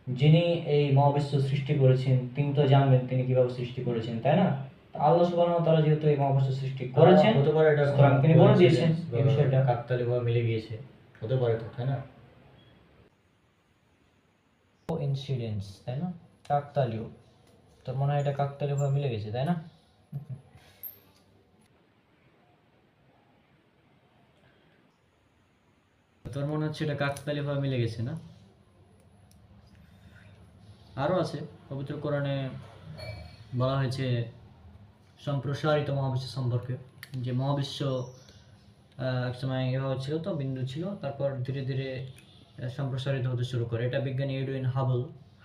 যিনি এই মহাবিশ্ব সৃষ্টি করেছেন তিনি তো জানবেন তিনি কিভাবে সৃষ্টি করেছেন, তাই না? তো আল্লাহ সুবহানাহু ওয়া তাআলা যেহেতু এই মহাবিশ্ব সৃষ্টি করেছেন, হতে পারে এটা সুতরাং তিনি বলে দিয়েছেন এই বিষয়টা কাকতালীয়ভাবে মিলে গিয়েছে, হতে পারে তো, তাই না? ইনসিডেন্স, তাই না? কাকতালীয়, তোর মনে হয় এটা কাকতালীয়ভাবে মিলে গেছে, তাই না? তোর মনে হচ্ছে এটা কাকতালীয়ভাবে মিলে গেছে না? আরও আছে, পবিত্র কোরআনে বলা হয়েছে সম্প্রসারিত মহাবিশ্ব সম্পর্কে, যে মহাবিশ্ব একসময় এভাবে ছিল, তো বিন্দু ছিল, তারপর ধীরে ধীরে সম্প্রসারিত হতে শুরু করে। এটা বিজ্ঞানী এডুইন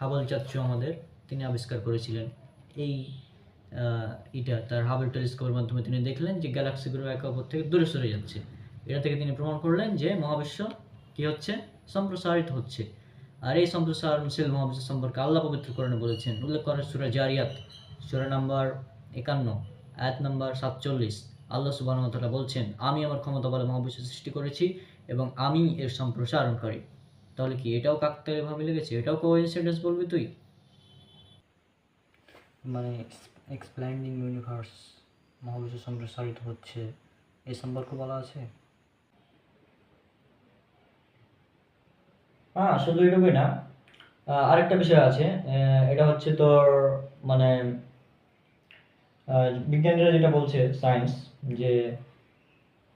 হাবল চাচ্চু আমাদের, তিনি আবিষ্কার করেছিলেন এই এটা তার হাবল টেলিস্কোপের মাধ্যমে তিনি দেখলেন যে গ্যালাক্সিগুলো একে অপর থেকে দূরে সরে যাচ্ছে। এটা থেকে তিনি প্রমাণ করলেন যে মহাবিশ্ব কি হচ্ছে, সম্প্রসারিত হচ্ছে। আর এই সম্প্রসারণশীল মহাবিশ্ব সম্পর্কে আল্লাহ পবিত্র কোরআনে বলেছেন, উল্লেখ করে সূরা জারিয়াত, সূরা নাম্বার 51 আয়াত নাম্বার 47। আল্লাহ সুবহানাহু ওয়া তাআলা বলছেন, আমি আমার ক্ষমতা বলে মহাবিশ্ব সৃষ্টি করেছি এবং আমি এর সম্প্রসারণকারী। তাহলে কি এটাও কাকতালীয়ভাবে মিলে গেছে? এটাও কোইন্সিডেন্স বলবি তুই? মানে এক্সপ্যান্ডিং ইউনিভার্স, মহাবিশ্ব সম্প্রসারিত হচ্ছে, এই সম্পর্কে বলা আছে? হ্যাঁ, শুধু এটুকুই না, আরেকটা বিষয় আছে, এটা হচ্ছে তোর মানে বিজ্ঞানীরা যেটা বলছে, সায়েন্স, যে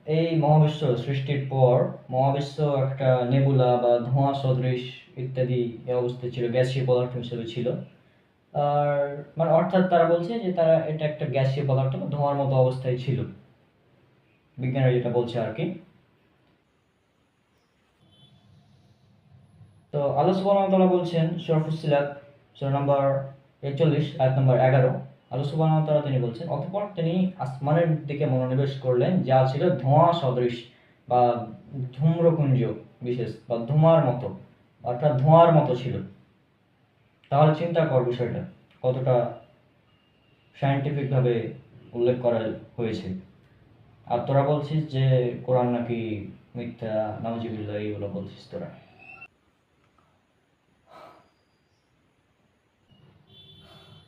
এই মহাবিশ্ব সৃষ্টির পর মহাবিশ্ব একটা নেবুলা বা ধোঁয়া সদৃশ ইত্যাদি এই অবস্থায় ছিল, গ্যাসীয় পদার্থ হিসেবে ছিল। আর মানে অর্থাৎ তারা বলছে যে তারা এটা একটা গ্যাসীয় পদার্থ বা ধোঁয়ার মতো অবস্থায় ছিল, বিজ্ঞানীরা যেটা বলছে আর কি। তো আল্লাহ সুবহানাহু ওয়া তাআলা বলছেন সূরা ফুসসিলাত সূরা নম্বর 41 আয়াত নম্বর 11, আল্লাহ সুবহানাহু ওয়া তাআলা তিনি বলছেন, অতঃপর তিনি আসমানের দিকে মনোনিবেশ করলেন যা ছিল ধোঁয়া সদৃশ বা ধূম্রপুঞ্জ বিশেষ বা ধোঁয়ার মতো, অর্থাৎ ধোঁয়ার মতো ছিল। তাহলে চিন্তা কর বিষয়টা কতটা সায়েন্টিফিক ভাবে উল্লেখ করা হয়েছে। আর তোরা বলছিস যে কোরআন নাকি মিথ্যা, নাউজুবিল্লাহ, এইগুলো বলছিস তোরা।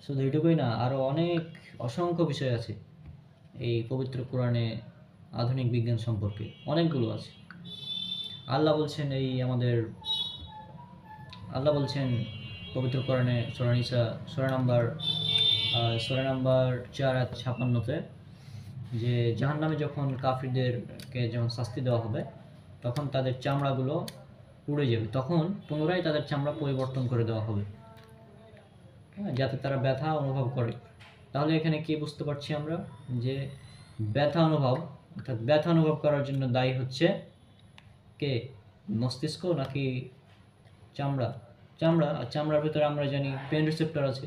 শুধু এটুকুই না, আরও অনেক অসংখ্য বিষয় আছে এই পবিত্র কোরআনে আধুনিক বিজ্ঞান সম্পর্কে, অনেকগুলো আছে। আল্লাহ বলছেন আল্লাহ বলছেন পবিত্র কোরআনে সূরা নিসা সূরা নাম্বার 4:56 যে জাহান্নামে যখন কাফিরদেরকে যখন শাস্তি দেওয়া হবে তখন তাদের চামড়াগুলো পুড়ে যাবে, তখন পুনরায় তাদের চামড়া পরিবর্তন করে দেওয়া হবে, যাতে তারা ব্যথা অনুভব করে। তাহলে এখানে কি বুঝতে পারছি আমরা, যে ব্যথা অনুভব করার জন্য দায়ী হচ্ছে কে, মস্তিষ্ক নাকি চামড়া? আর চামড়ার ভিতরে আমরা জানি পেন রিসেপ্টর আছে।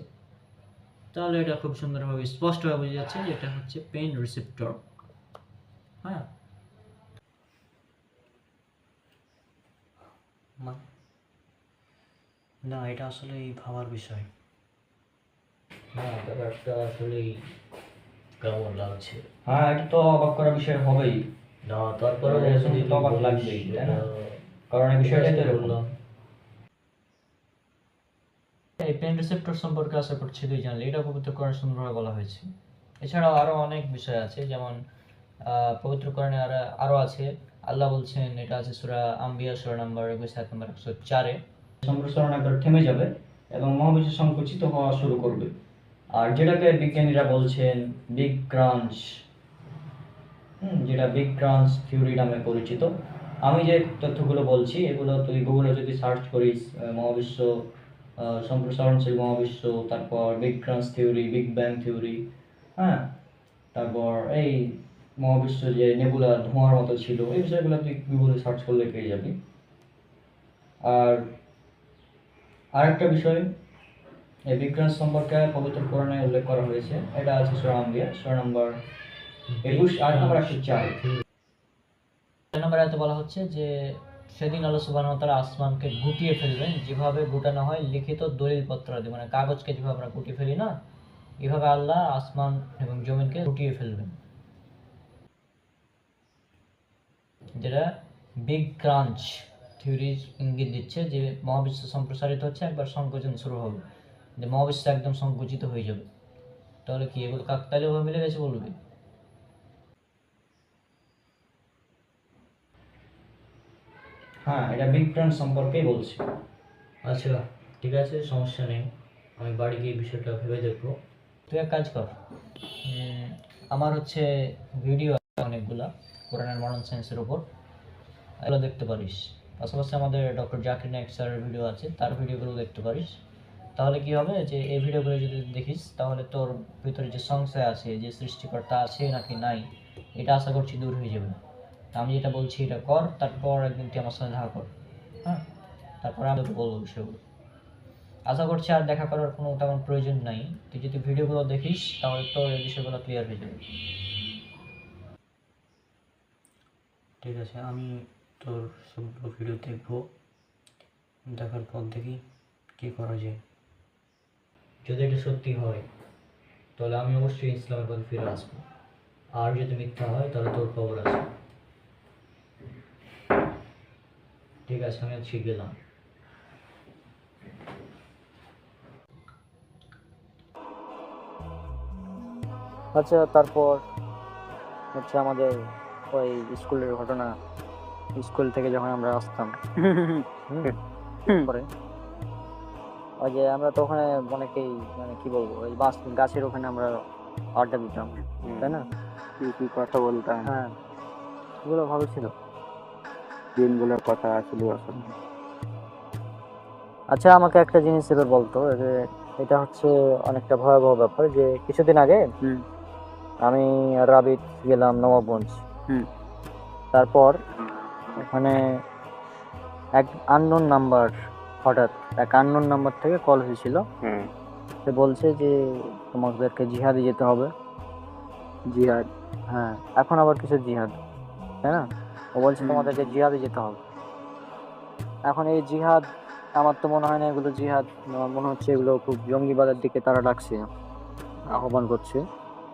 তাহলে এটা খুব সুন্দরভাবে স্পষ্টভাবে বোঝা যাচ্ছে যে এটা হচ্ছে পেন রিসেপ্টর। হ্যাঁ, না এটা আসলে ভাবার বিষয়। হ্যাঁ, ব্যাপারটা আসলেই কেমন লাগছে। হ্যাঁ, এটা তো অবাক করার বিষয় হবেই না, তারপরে তো অবাক লাগবেই, তাই না? কারণ এই বিষয়টাই তো এরকম। এই পেন রিসেপ্টর সম্পর্কে আশা করছি তুই জানলি, এটা পবিত্র কোরআনে সুন্দরভাবে বলা হয়েছে। এছাড়াও আরো অনেক বিষয় আছে, যেমন পবিত্র কোরআনে আরো আছে। আল্লাহ বলছেন, এটা আছে সূরা আম্বিয়া সূরা নাম্বার 21 আয়াত নম্বর 104-এ, সম্প্রসারণ একবার থেমে যাবে এবং মহাবিশ্ব সংকুচিত হওয়া শুরু করবে। আর যেটাকে বিজ্ঞানীরা বলছেন বিগ ক্রাঞ্চ, যেটা বিগ ক্রাঞ্চ থিওরি নামে পরিচিত। আমি যে তথ্যগুলো বলছি এগুলো তুই গুগলে যদি সার্চ করিস, মহাবিশ্ব সম্প্রসারণশীল মহাবিশ্ব, তারপর বিগ ক্রাঞ্চ থিওরি, বিগ ব্যাং থিওরি, হ্যাঁ, তারপর এই মহাবিশ্ব যে নেবুলা ধোঁয়ার মতো ছিল, এই বিষয়গুলো তুই গুগলে সার্চ করলে পেয়ে যাবি। আর আরেকটা বিষয় এই বিজ্ঞান সম্পর্কে পবিত্র কোরআনে উল্লেখ করা হয়েছে, এটা আছে সূরা আম্বিয়া সূরা নম্বর 21 আয়াত নম্বর 104 নম্বর আয়াতে বলা হচ্ছে যে সেদিন আল্লাহ সুবহানাহু ওয়া তাআলা আসমানকে গুটিয়ে ফেলবেন, যেভাবে গুটানো হয় লিখিত দলিলপত্র দিয়ে, মানে কাগজকে যেভাবে আমরা গুটিয়ে ফেলি না, এভাবে আল্লাহ আসমান এবং জমিনকে গুটিয়ে ফেলবেন। যেটা বিগ ক্রাঞ্চ থিওরি ইঙ্গিত দিচ্ছে যে মহাবিশ্ব সম্প্রসারিত হচ্ছে, একবার সংকোচন শুরু হবে, যে মহাবিশ্ব একদম সংকুচিত হয়ে যাবে। তাহলে কি এগুলো কাকতালীয়ভাবে মিলে গেছে বলবে? হ্যাঁ, এটা বিগ ক্রাঞ্চ সম্পর্কেই বলছি। আচ্ছা ঠিক আছে, সমস্যা নেই, আমি বাড়ি গিয়ে বিষয়টা ভেবে দেখবো। তুই এক কাজ কর, আমার হচ্ছে ভিডিও অনেকগুলা কোরআনের মডার্ন সায়েন্সের উপর, এগুলো দেখতে পারিস। পাশাপাশি আমাদের ডক্টর জাকির নায়েক স্যারের ভিডিও আছে, তার ভিডিওগুলো দেখতে পারিস। তাহলে কি হবে, যে এই ভিডিওগুলো যদি দেখিস তাহলে তোর ভিতরে যে সংশয় আছে, যে সৃষ্টিকর্তা আছে নাকি নাই, এটা আশা করছি দূর হয়ে যাবে। আমি যেটা বলছি এটা কর, তারপর একদিন তুই আমার সাথে দেখা কর, হ্যাঁ, তারপরে আমি তোকে বলবো বিষয়গুলো। আশা করছি আর দেখা করার কোনো তেমন প্রয়োজন নাই, তুই যদি ভিডিওগুলো দেখিস তাহলে তোর এই বিষয়গুলো ক্লিয়ার হয়ে যাবে। ঠিক আছে, আমি তোর সবগুলো ভিডিও দেখবো, দেখার পর দেখি কী করা যায়। যদি এটা সত্যি হয় তাহলে আমি অবশ্যই ইসলামের পথে ফিরে আসবো, আর যদি মিথ্যা হয় তাহলে তোর খবর আসবে। ঠিক আছে, আমি আজকে গেলাম। আচ্ছা, তারপর হচ্ছে আমাদের ওই স্কুলের ঘটনা। স্কুল থেকে যখন আমরা আসতাম পরে ওই যে আমরা তো ওখানে অনেকেই মানে কি বলবো ওই বাস গাছের ওখানে আমরা আড্ডা দিতাম, তাই না? কি কি কথা বলতাম, হ্যাঁ, এগুলো ভালো ছিল। দিনগুলোর কথা আসলে আসলে আচ্ছা, আমাকে একটা জিনিস এবার বলতো যে এটা হচ্ছে অনেকটা ভয়াবহ ব্যাপার যে কিছুদিন আগে হুম। আমি আর রাবিত গেলাম নবাবগঞ্জ। হুম। তারপর ওখানে এক আননোন নাম্বার, হঠাৎ এক আননোন নাম্বার থেকে কল হয়েছিল। সে বলছে যে তোমাদেরকে জিহাদে যেতে হবে। জিহাদ? হ্যাঁ, এখন আবার কিছু জিহাদ, তাই না? ও বলছে তোমাদেরকে জিহাদে যেতে হবে। এখন এই জিহাদ আমার তো মনে হয় না এগুলো জিহাদ, আমার মনে হচ্ছে এগুলো খুব জঙ্গিবাদের দিকে তারা ডাকছে, আহ্বান করছে।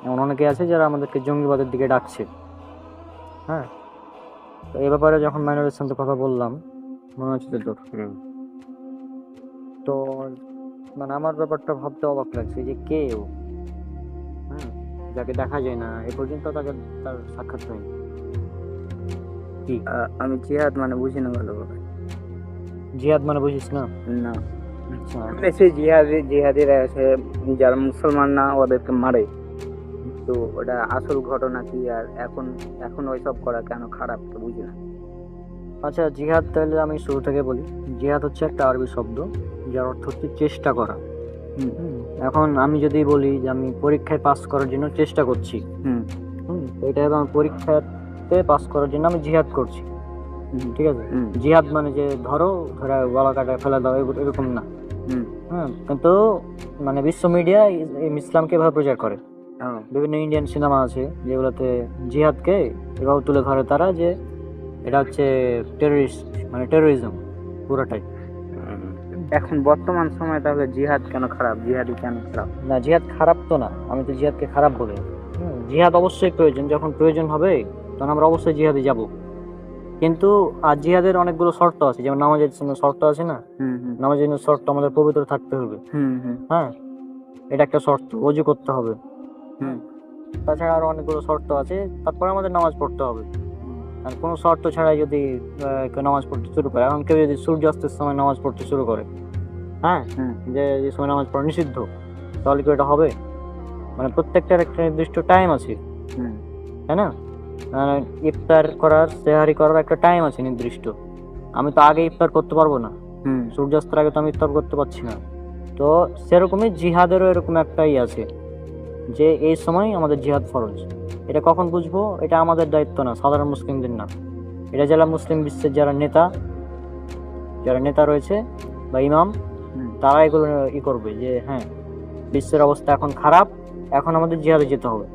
এমন অনেকে আছে যারা আমাদেরকে জঙ্গিবাদের দিকে ডাকছে। হ্যাঁ, তো এই ব্যাপারে যখন মাইনুলের সাথে কথা বললাম মনে হচ্ছে তোর, তো মানে আমার ব্যাপারটা ভাবতে অবাক লাগছে যে কে ও, হ্যাঁ, যাকে দেখা যায় না, এ পর্যন্ত তাকে তার সাক্ষাৎ হয়নি। কি আমি জিহাদ মানে বুঝি না ভালোভাবে। জিহাদ মানে বুঝিস না? না, আচ্ছা, বেশি জিহাদিরা আছে যারা মুসলমান না ওদেরকে মারে, তো ওটা আসল ঘটনা কি আর এখন ওইসব করা কেন খারাপ তো বুঝি না। আচ্ছা, জিহাদ তাহলে আমি শুরু থেকে বলি। জিহাদ হচ্ছে একটা আরবি শব্দ যার অর্থ হচ্ছে চেষ্টা করা। এখন আমি যদি বলি যে আমি পরীক্ষায় পাস করার জন্য চেষ্টা করছি, তো এটা এবং পরীক্ষাতে পাস করার জন্য আমি জিহাদ করছি, ঠিক আছে? জিহাদ মানে যে ধরো গলা কাটা ফেলা দাও এরকম না। হ্যাঁ, কিন্তু মানে বিশ্ব মিডিয়া ইসলামকে এভাবে প্রচার করে। বিভিন্ন ইন্ডিয়ান সিনেমা আছে যেগুলোতে জিহাদকে এভাবে তুলে ধরে তারা যে এটা হচ্ছে টেররিস্ট, মানে টেরোরিজম পুরোটাই। এখন বর্তমান সময়ে তাহলে জিহাদ কেন খারাপ, জিহাদি কেন খারাপ? না, জিহাদ খারাপ তো না, আমি তো জিহাদকে খারাপ বলি। জিহাদ অবশ্যই প্রয়োজন, যখন প্রয়োজন হবে তখন আমরা অবশ্যই জিহাদে যাব। কিন্তু আর জিহাদের অনেকগুলো শর্ত আছে, যেমন নামাজের জন্য শর্ত আছে না, নামাজের জন্য শর্ত আমাদের পবিত্র থাকতে হবে। হ্যাঁ, এটা একটা শর্ত, ওযু করতে হবে। তাছাড়া আরো অনেকগুলো শর্ত আছে, তারপরে আমাদের নামাজ পড়তে হবে। আর কোনো শর্ত ছাড়াই যদি কেউ নামাজ পড়তে শুরু করে, এখন কেউ যদি সূর্যাস্তের সময় নামাজ পড়তে শুরু করে, হ্যাঁ, যে সময় নামাজ পড়া নিষিদ্ধ, তাহলে কি এটা হবে? মানে প্রত্যেকটার একটা নির্দিষ্ট টাইম আছে, তাই না? ইফতার করার, সেহারি করার একটা টাইম আছে নির্দিষ্ট। আমি তো আগে ইফতার করতে পারবো না, সূর্যাস্তের আগে তো আমি ইফতার করতে পারছি না। তো সেরকমই জিহাদেরও এরকম একটাই আছে যে এই সময় আমাদের জিহাদ ফরজ। এটা কখন বুঝবো? এটা আমাদের দায়িত্ব না, সাধারণ মুসলিমদের না। এটা যারা মুসলিম বিশ্বের যারা নেতা রয়েছে বা ইমাম, তারা এগুলো করবে যে হ্যাঁ, বিশ্বের অবস্থা এখন খারাপ, এখন আমাদের জিহাদে যেতে হবে।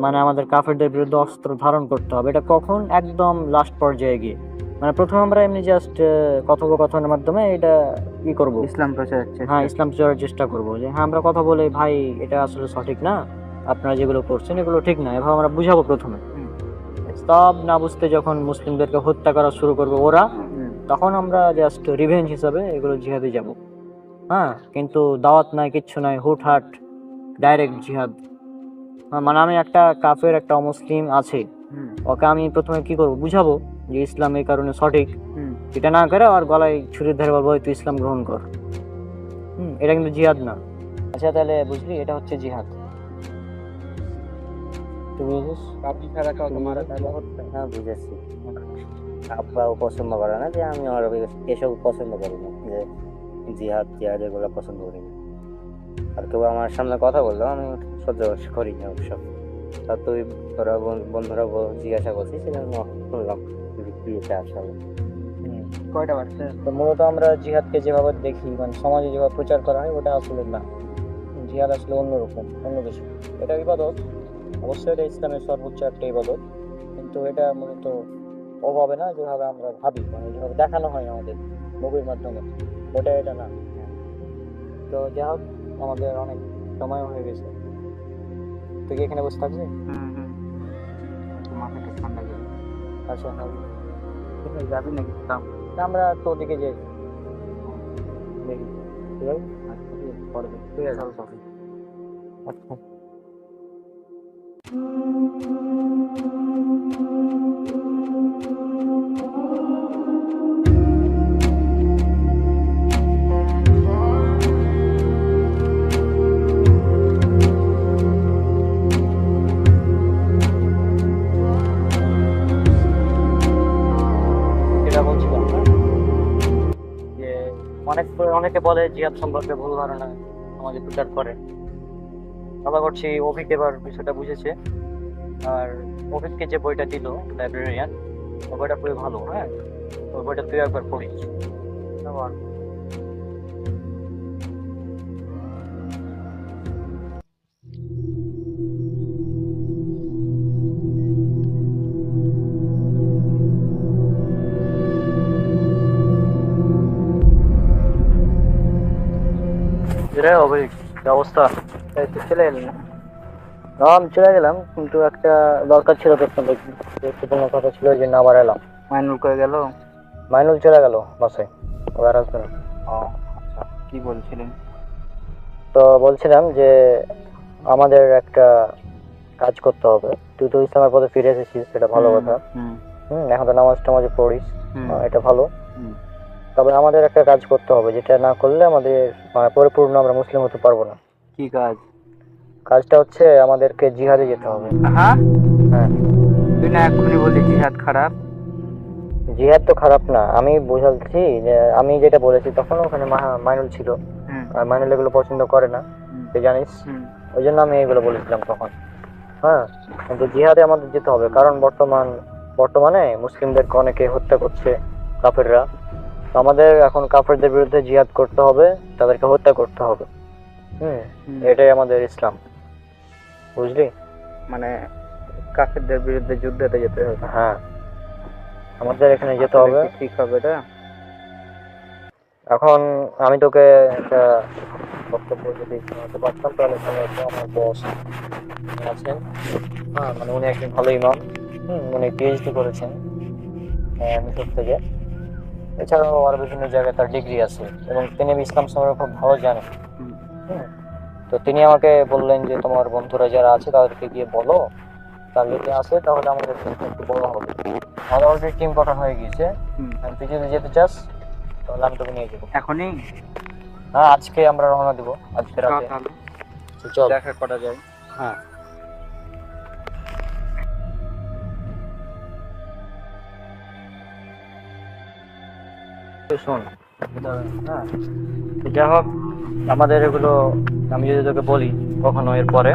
মানে আমাদের কাফেরদের বিরুদ্ধে অস্ত্র ধারণ করতে হবে। এটা কখন? একদম লাস্ট পর্যায়ে গিয়ে। মানে প্রথমে আমরা এমনি জাস্ট কথোপকথনের মাধ্যমে এটা করব, ইসলাম প্রচারের চেষ্টা। হ্যাঁ, ইসলাম প্রচারের চেষ্টা করব যে হ্যাঁ, আমরা কথা বলে ভাই এটা আসলে সঠিক না, আপনারা যেগুলো করছেন এগুলো ঠিক না, এভাবে আমরা বুঝাবো প্রথমে। সব না বুঝতে যখন মুসলিমদেরকে হত্যা করা শুরু করবে ওরা, তখন আমরা জাস্ট রিভেঞ্জ হিসাবে এগুলো জিহাদে যাব। হ্যাঁ, কিন্তু দাওয়াত নাই, কিচ্ছু নাই, হুটহাট ডাইরেক্ট জিহাদ। মানে আমি একটা কাফের, একটা অমুসলিম আছে, ওকে আমি প্রথমে কি করবো? বুঝাবো যে ইসলাম এই কারণে সঠিক। এটা না করে আর গলায় ছুরির ধারে বলবো তুই ইসলাম গ্রহণ কর। এটা কিন্তু জিহাদ না। আচ্ছা, তাহলে বুঝলি এটা হচ্ছে জিহাদ। হ্যাঁ, বুঝেছি। আব্বাও পছন্দ করে না, যে আমি আর এসব পছন্দ করি না, যে জিহাদ এগুলো পছন্দ করি না। আর কেউ আমার সামনে কথা বললো আমি সহ্য করি না ওসব। তা তুই তোরা বন্ধুরা জিজ্ঞাসা করছিস, সেটা শুনলাম আসলে কয়টা বাচ্চা? তো মূলত আমরা জিহাদকে যেভাবে দেখি, মানে সমাজে যেভাবে প্রচার করা হয়, ওটা আসলে না। জিহাদ আসলে অন্যরকম, অন্য কিছু। এটা ইবাদত, অবশ্যই এটা ইসলামের সর্বোচ্চ একটা ইবাদত, কিন্তু এটা মূলত ওভাবে না যেভাবে আমরা ভাবি, মানে যেভাবে দেখানো হয় আমাদের মুভির মাধ্যমে, ওটা এটা না। তো যাই হোক, আমাদের অনেক সময় হয়ে গেছে। তুই কি এখানে বসে থাকবি? মাথাটা ঠান্ডা যাবে। আচ্ছা, যাবি নাকি? আমরা তো ওদিকে যাই, দেখি ঠিক আছে। পরে ঠিক আছে, আচ্ছা। অনেকে বলে জিহাদ সম্পর্কে ভুল ধারণা আমাদের প্রচার করে। আশা করছি অভিক এবার বিষয়টা বুঝেছে। আর অভিককে যে বইটা দিল লাইব্রেরিয়ান, ওই বইটা খুবই ভালো। হ্যাঁ, ওই বইটা তুই একবার পড়িস। আবার রে অভিক, কি অবস্থা? এই তো চলে এলি না? আমি চলে গেলাম, কিন্তু একটা দরকার ছিল তোর সঙ্গে, গুরুত্বপূর্ণ কথা ছিল, যে না আবার এলাম। মাইনুল করে গেল। মাইনুল চলে গেল বাসায়, ও আর আসবে না। আচ্ছা, কি বলছিলেন? তো বলছিলাম যে আমাদের একটা কাজ করতে হবে। তুই তো ইসলামের পথে ফিরে এসেছিস, সেটা ভালো কথা। এখন তো নামাজ টামাজ পড়িস, এটা ভালো। তবে আমাদের একটা কাজ করতে হবে, যেটা না করলে আমাদের মানে পরিপূর্ণ আমরা মুসলিম হতে পারবো না। কি কাজ? কাজটা হচ্ছে আমাদেরকে জিহাদে যেতে হবে। হ্যাঁ, হ্যাঁ, তুই না এক্ষুনি বললি জিহাদ খারাপ? জিহাদ তো খারাপ না, আমি বোঝাচ্ছি যে আমি যেটা বলেছি তখন ওখানে মাইনুল ছিল, আর মাইনুল এগুলো পছন্দ করে না, তুই জানিস। ওই জন্য আমি এগুলো বলেছিলাম তখন। হ্যাঁ, কিন্তু জিহাদে আমাদের যেতে হবে, কারণ বর্তমানে মুসলিমদেরকে অনেকে হত্যা করছে কাফেররা। তো আমাদের এখন কাফেরদের বিরুদ্ধে জিহাদ করতে হবে, তাদেরকে হত্যা করতে হবে। এটাই আমাদের ইসলাম, বুঝলি? মানে কাফেরদের বিরুদ্ধে যুদ্ধতে যেতে হবে। হ্যাঁ, আমাদের এখানে যেতে হবে। ঠিক হবে এটা? এখন আমি তোকে একটা বক্তব্য যদি শোনাতে পারতাম, তাহলে আমার বস আছেন, হ্যাঁ, মানে উনি একজন ভালো ইমাম। উনি পিএইচডি করেছেন মিশর থেকে। এছাড়াও আরো বিভিন্ন জায়গায় তার ডিগ্রি আছে, এবং তিনি ইসলাম সম্পর্কে খুব ভালো জানেন। তো তিনি আমাকে বললেন যে তোমার বন্ধুরা যারা আছে তাদেরকে গিয়ে বলো, তার যদি আসে তাহলে আমাদের একটু বড় হবে। আমাদের অলরেডি টিম গঠন হয়ে গিয়েছে। তুই যদি যেতে চাস তাহলে আমি তোকে নিয়ে যাবো। এখনই? হ্যাঁ, আজকে আমরা রওনা দিব, আজকে রাতে। চল দেখা করা যায়। হ্যাঁ, শোন, হ্যাঁ, যা হোক, আমাদের এগুলো আমি যদি তোকে বলি কখনো এর পরে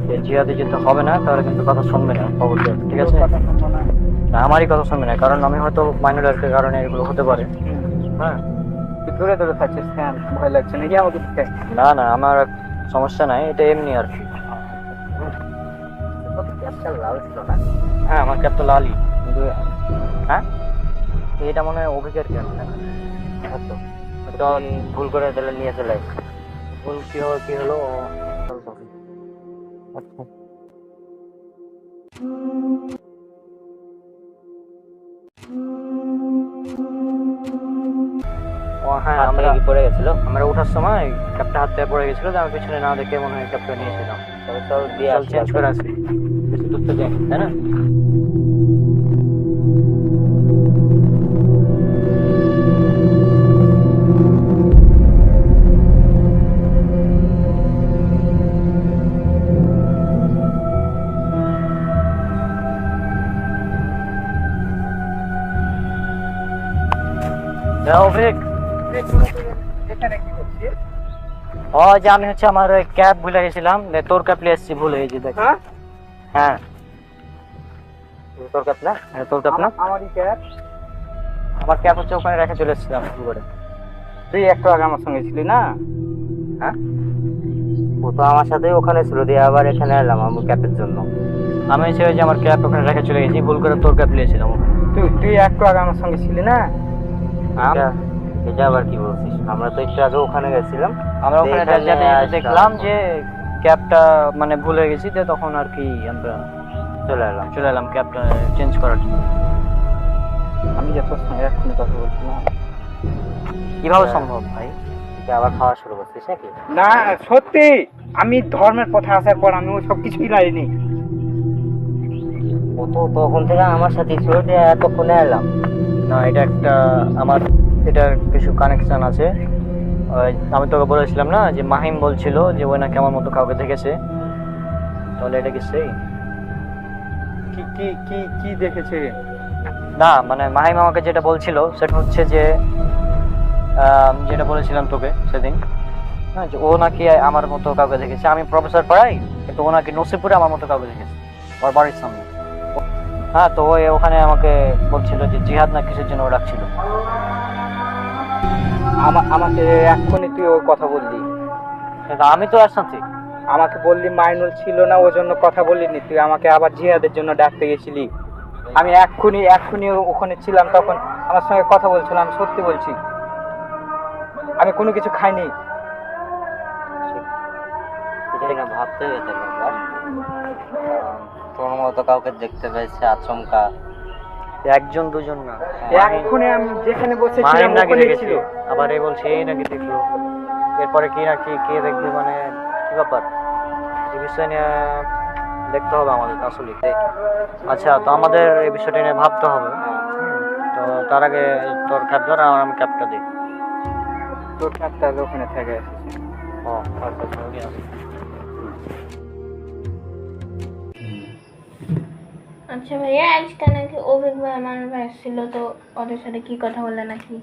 যে জিহাদে যেতে হবে না, তাহলে কিন্তু কথা শুনবে না, খবরদার, ঠিক আছে? না, আমারই কথা শুনবে না, কারণ আমি হয়তো মাইনরের কারণে এগুলো হতে পারে। হ্যাঁ, দূরে দূরে থাকছিস কেন? ভয় লাগছে নাকি আমাকে? না না, আমার সমস্যা নাই, এটা এমনি আর কি। হ্যাঁ, আমার ক্যাপ তো লালই, কিন্তু হ্যাঁ, এটা মনে হয় অভিজ্ঞের ক্যাপ। চল, ভুল করে দিলে নিয়ে চলে আসি। ভুল কি হলো? আচ্ছা, হ্যাঁ, আমরা পড়ে গেছিল, আমরা ওঠার সময় ক্যাপটা হাত থেকে পড়ে গেছিল, আমি পিছনে না দেখে মনে হয় ক্যাপটা নিয়েছিলাম। চল চেঞ্জ করে আসি, বেশি দূর তো যাই, তাই না? অভিক, যে আমি হচ্ছে আমার ক্যাব ভুলে গেছিলাম, তোর ক্যাব নিয়ে এসেছি ভুলে গেছি, দেখ। হ্যাঁ, তোর ক্যাব না? হ্যাঁ, তোর ক্যাব না? আমারই ক্যাব। আমার ক্যাব হচ্ছে ওখানে রেখে চলে এসেছিলাম করে। তুই একটু আগে আমার সঙ্গে ছিলি না? হ্যাঁ, ও তো আমার সাথে ওখানে ছিল, দিয়ে আবার এখানে এলাম আমার ক্যাবের জন্য। আমি হচ্ছে যে আমার ক্যাব ওখানে রেখে চলে গেছি, ভুল করে তোর ক্যাব নিয়েছিলাম। তুই একটু আগে আমার সঙ্গে ছিলি না? এটা আবার কি বলছিস? আমরা তো একটু আগে ওখানে গেছিলাম, আমরা ওখানে দেখলাম যে ক্যাবটা মানে ভুলে গেছি, যে তখন আর কি আমরা চলে এলাম ক্যাবটা চেঞ্জ করার জন্য। আমি যে তোর সঙ্গে এক্ষুনি কথা বলছিলাম। কিভাবে সম্ভব ভাই? আবার খাওয়া শুরু করছিস নাকি? না, সত্যি আমি ধর্মের পথে আসার পর আমি সব কিছুই লাইনি। ও তো তখন থেকে আমার সাথে ছিল, যে এতক্ষণে এলাম না, এটা একটা আমার এটার কিছু কানেকশন আছে। আমি তোকে বলেছিলাম না যে মাহিম বলছিল যে ওই নাকি আমার মতো কাউকে দেখেছে, তাহলে এটা কি সেই? কি কি কি কি দেখেছে? না, মানে মাহিম আমাকে যেটা বলছিল সেটা হচ্ছে যে যেটা বলেছিলাম তোকে সেদিন, হ্যাঁ, যে ও নাকি আমার মতো কাউকে দেখেছে। আমি প্রফেসর পড়াই, কিন্তু ও নাকি নসিপুরে আমার মতো কাউকে দেখেছে ওর বাড়ির সামনে। হ্যাঁ, তো ওই ওখানে আমাকে বলছিল যে জিহাদ না কিসের জন্য ও ডাকছিল। আমাকে এক্ষুনি তুই ওই কথা বললি, কিন্তু আমি তো আসছি। আমাকে বললি মাইনুল ছিল না ওই জন্য কথা বলিনি, তুই আমাকে আবার জিহাদের জন্য ডাকতে গেছিলি। আমি এক্ষুনি ওখানে ছিলাম, তখন আমার সঙ্গে কথা বলছিল, আমি সত্যি বলছি, আমি কোনো কিছু খাইনি। এটা ভাবতে হবে তোর মতো কাউকে দেখতে পেয়েছে আচমকা। একজন দুজন না, এক্ষুনি আমি যেখানে বসেছিলাম মাহিম নাকি ওখানেই দেখেছিল, ছিল। আবার এই বলছে এই নাকি দেখলো, এরপরে কি নাকি কে দেখবে, মানে কি ব্যাপার, এই বিষয় নিয়ে দেখতে হবে আমাদের আসলে। আচ্ছা, তো আমাদের এই বিষয়টা নিয়ে ভাবতে হবে। তো তার আগে তোর ক্যাব ধর আর আমি ক্যাবটা দিই। তোর কাপটা ওখানে থেকে এসেছে। ও আচ্ছা, ওকে আসি। আচ্ছা ভাইয়া, আজকে নাকি অভিক ভাই আমার ভাই এসেছিল, তো ওদের সাথে কি কথা বললে নাকি?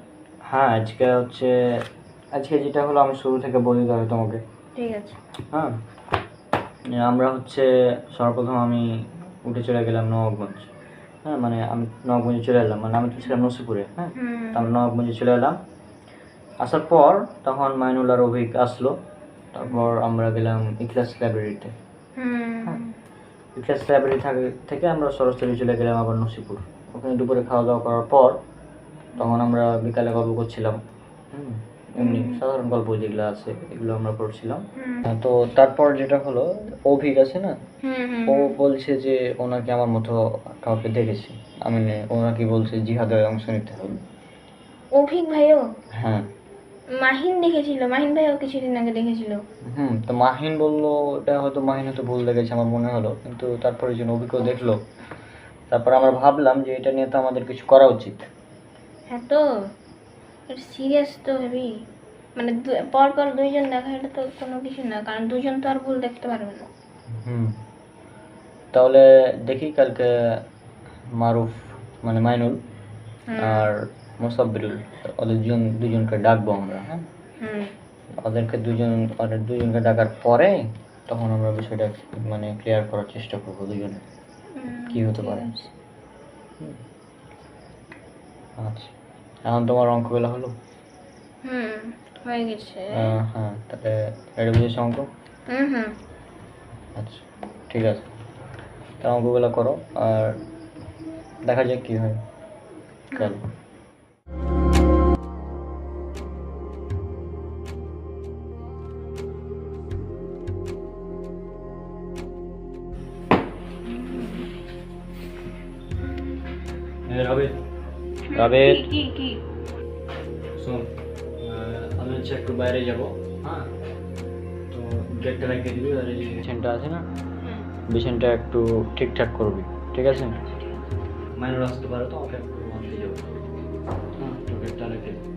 হ্যাঁ, আজকে যেটা হলো আমি শুরু থেকে বলে দেবো তোমাকে। ঠিক আছে। হ্যাঁ, আমরা হচ্ছে সর্বপ্রথম আমি উঠে চলে গেলাম নবাবগঞ্জ। হ্যাঁ, মানে আমি নবাবগঞ্জে চলে এলাম, মানে আমি তো ছিলাম নসিপুরে। হ্যাঁ, তো আমরা নবাবগঞ্জে চলে এলাম। আসার পর তখন মাইনুল আর অভিক আসলো। তারপর আমরা গেলাম ইখলাস লাইব্রেরিতে। ইখলাস লাইব্রেরি থেকে আমরা সরাসরি চলে গেলাম আবার নসিপুর। ওখানে দুপুরে খাওয়া দাওয়া করার পর তখন আমরা বিকালে গল্প করছিলাম। এমনি সাধারণ গল্প যেগুলো আছে এগুলো আমরা পড়ছিলাম। তো তারপর যেটা হলো, অভিক আছে না, ও বলছে যে ওনাকে আমার মতো কাউকে দেখেছে। আমি ও নাকি বলছে জিহাদে অংশ নিতে হবে। অভিক ভাইও? হ্যাঁ, মাহিন দেখেছিল, মাহিন ভাইও কিছুদিন আগে দেখেছিল। তো মাহিন বললো, এটা হয়তো মাহিন হয়তো ভুল দেখেছে আমার মনে হলো, কিন্তু তারপরে যে অভিজ্ঞ দেখলো, তারপর আমরা ভাবলাম যে এটা নিয়ে তো আমাদের কিছু করা উচিত। হ্যাঁ, তো এটা সিরিয়াস তো হেবি, মানে পর পর দুইজন দেখা, এটা তো কোনো কিছু না, কারণ দুজন তো আর ভুল দেখতে পারবে না। তাহলে দেখি কালকে মারুফ মানে মাইনুল আর মোসাব্বিরুল, ওদের দুজনকে ডাকবো আমরা। হ্যাঁ, ওদের দুজনকে ডাকার পরে তখন আমরা বিষয়টা মানে ক্লিয়ার করার চেষ্টা করবো দুজনে কি হতে পারে। আচ্ছা, এখন তোমার অঙ্কগুলো হলো? হয়ে গেছে। হ্যাঁ, তাহলে এটা বুঝেছো অঙ্ক? আচ্ছা, ঠিক আছে, তা অঙ্কগুলো করো আর দেখা যাক কি হয় কাল। রাবেদ, কি শোন, আমি হচ্ছে একটু বাইরে যাবো। হ্যাঁ, তো গেটটা লাগিয়ে দিবি, আর এই যে বিছানটা আছে না, বিছানটা একটু ঠিকঠাক করবি, ঠিক আছে? মাইনুল আসতে পারে তো, আমাকে একটু আনতে যাবো। হ্যাঁ, তো গেটটা রেখে দিবি।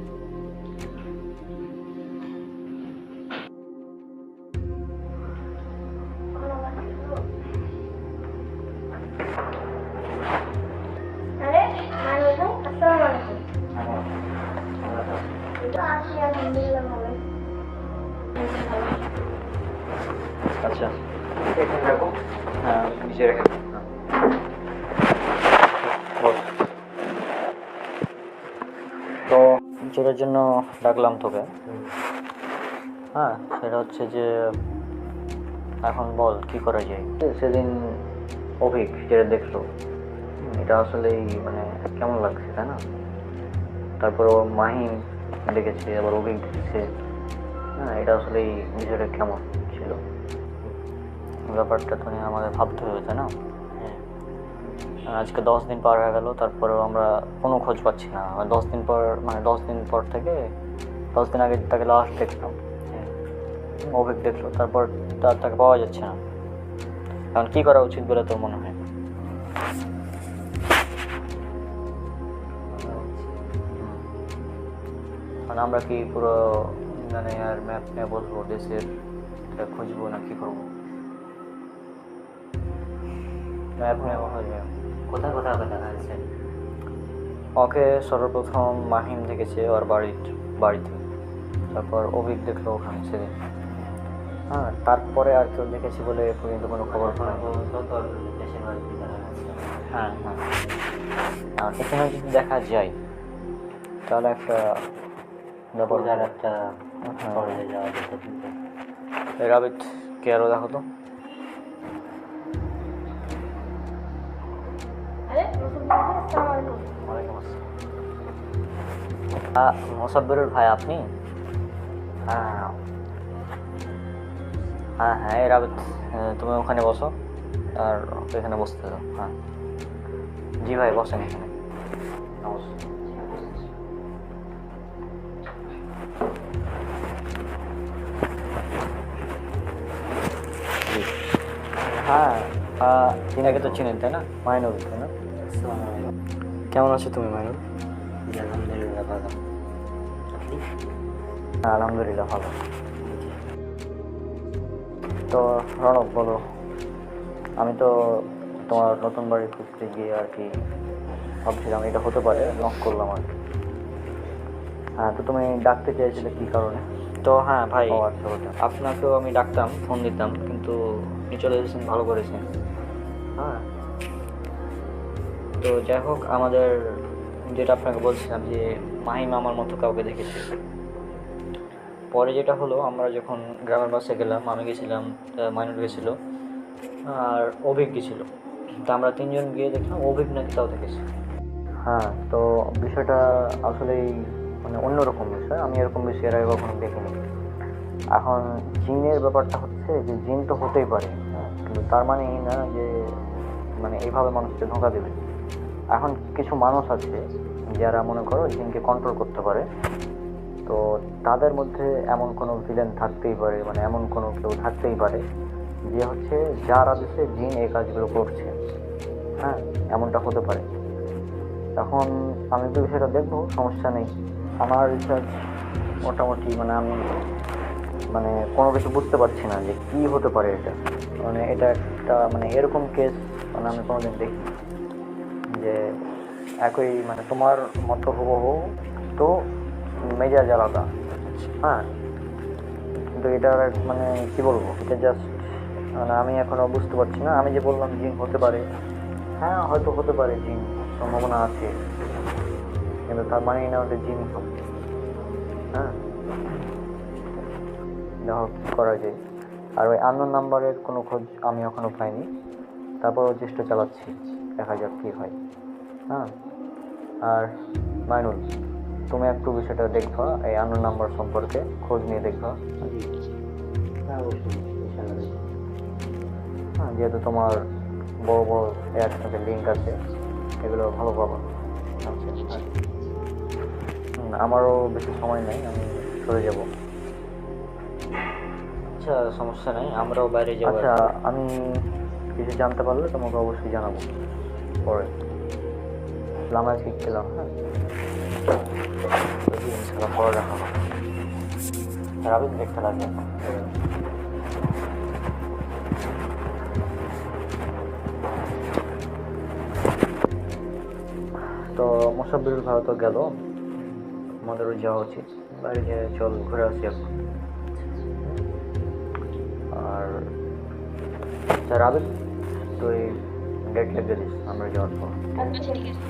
আরে মানুষ, আসসালামু আলাইকুম। আছি, আলহামদুলিল্লাহ ভালো। আচ্ছা, এখানে রাখো। হ্যাঁ, নিচে রেখে দিন। তো যেটার জন্য ডাকলাম তোকে, হ্যাঁ, সেটা হচ্ছে যে এখন বল কি করা যায়। সেদিন অভিক যেটা দেখলো, এটা আসলেই মানে কেমন লাগছে, তাই না? তারপর ও মাহিম দেখেছে, আবার অভিক দেখেছে। হ্যাঁ, এটা আসলেই বিষয়টা কেমন ছিল, ব্যাপারটা তো নিয়ে আমাদের ভাবতে হবে, তাই না? আজকে 10 দিন পার হয়ে গেল, তারপরেও আমরা কোনো খোঁজ পাচ্ছি না। 10 দিন পর, মানে 10 দিন পর থেকে 10 দিন আগে তাকে লাস্ট দেখলাম, অভিক দেখলো, তারপর তাকে পাওয়া যাচ্ছে না। এখন কী করা উচিত বলে তোর মনে হয়? মানে আমরা কি পুরো মানে আর ম্যাপ নিয়ে বসবো, দেশের খুঁজবো, না কী করবো? ম্যাপ নিয়ে হয়ে যাবে। কোথায় কোথায় দেখা যাচ্ছে? ওকে সর্বপ্রথম মাহিম দেখেছে ওর বাড়ির বাড়িতে, তারপর অভিক দেখলো ওখানে সেদিন। হ্যাঁ, তারপরে আর কেউ দেখেছি বলে এ পর্যন্ত কোনো খবর পাই। হ্যাঁ হ্যাঁ, আর এখানে যদি দেখা যায় তাহলে একটা ব্যাপার একটা রাবিত কে আরো দেখো তো। ওয়ালাইকুম আসসালাম। মোসাব্বিরুল ভাই আপনি? হ্যাঁ হ্যাঁ হ্যাঁ, এই রাবিত তুমি ওখানে বসো আর ওকে এখানে বসতে দাও। হ্যাঁ জি ভাই, বসেন এখানে। হ্যাঁ, চিনাকে তো চিনেন তাই না? মাইনুল তাই না? কেমন আছো তুমি মাইনুল? আলহামদুলিল্লাহ ভালো। হ্যাঁ আলহামদুলিল্লাহ ভালো। তো রণব বলো, আমি তো তোমার নতুন বাড়ি খুঁজতে গিয়ে আর কি ভাবছিলাম এটা হতে পারে, নক করলাম আর কি। হ্যাঁ, তো তুমি ডাকতে চেয়েছিলে কী কারণে? তো হ্যাঁ ভাই, আপনাকেও আমি ডাকতাম, ফোন দিতাম, কিন্তু আপনি চলে এসেছেন, ভালো করেছেন। হ্যাঁ, তো যাই হোক, আমাদের যেটা আপনাকে বলছিলাম যে মাহিম আমার মতো কাউকে দেখেছে। পরে যেটা হলো, আমরা যখন গ্রামের বাসে গেলাম, আমি গেছিলাম, মাইনুল গেছিলো আর অভিক গেছিলো। তো আমরা তিনজন গিয়ে দেখলাম অভিক নাকি তাও দেখেছি। হ্যাঁ, তো বিষয়টা আসলেই মানে অন্যরকম বিষয়, আমি এরকম বিষয় এর আগে কখনো দেখিনি। এখন জিনের ব্যাপারটা হচ্ছে যে জিন তো হতেই পারে, কিন্তু তার মানে এই না যে মানে এইভাবে মানুষকে ধোঁকা দেবে। এখন কিছু মানুষ আছে যারা মনে করো জিনকে কন্ট্রোল করতে পারে, তো তাদের মধ্যে এমন কোনো ভিলেন থাকতেই পারে, মানে এমন কোনো কেউ থাকতেই পারে যে হচ্ছে যার আদেশে জিন এই কাজগুলো করছে। হ্যাঁ, এমনটা হতে পারে। এখন আমি তো বিষয়টা দেখবো, সমস্যা নেই। আমার রিসার্চ মোটামুটি মানে আমি মানে কোনো কিছু বুঝতে পারছি না যে কী হতে পারে এটা। মানে এটা একটা মানে এরকম কেস মানে আমি কোনোদিন দেখি যে একই মানে তোমার মতো হুবহু তো মেজাজ আলাদা। হ্যাঁ, কিন্তু এটার মানে কী বলবো, এটা জাস্ট মানে আমি এখনও বুঝতে পারছি না। আমি যে বললাম জিন হতে পারে, হ্যাঁ হয়তো হতে পারে, জিন সম্ভাবনা আছে, কিন্তু তার মানে না ওটা জিন হবে। হ্যাঁ, দেখো কী করা যায়। আর ওই আননোন নাম্বারের কোনো খোঁজ আমি এখনও পাইনি, তারপরও চেষ্টা চালাচ্ছি, দেখা যাক কী হয়। হ্যাঁ, আর মাইনুল তুমি একটু বিষয়টা দেখবা, এই আননোন নাম্বার সম্পর্কে খোঁজ নিয়ে দেখবা। হ্যাঁ, যেহেতু তোমার বড় বড় এর সাথে লিঙ্ক আছে, এগুলো ভালো পাবা। আমারও বেশি সময় নেই, আমি চলে যাব। আচ্ছা, সমস্যা নেই, আমরাও বাইরে যাবো। আচ্ছা, আমি কিছু জানতে পারলে তোমাকে অবশ্যই জানাবো পরে। আমরা ঠিক ছিলাম। হ্যাঁ, যদি ইনশাল্লাহ পরে দেখা হবে। রাবিত দেখতে লাগবে। তো মোসাব্বিরুল ভাই তো গেল, আমাদেরও যাওয়া উচিত, বাইরে যেয়ে চল ঘুরে আসি এখন। আর আচ্ছা রাবিত, তুই ডেট লিখে দিস আমরা যাওয়ার পর। আচ্ছা ঠিক আছে।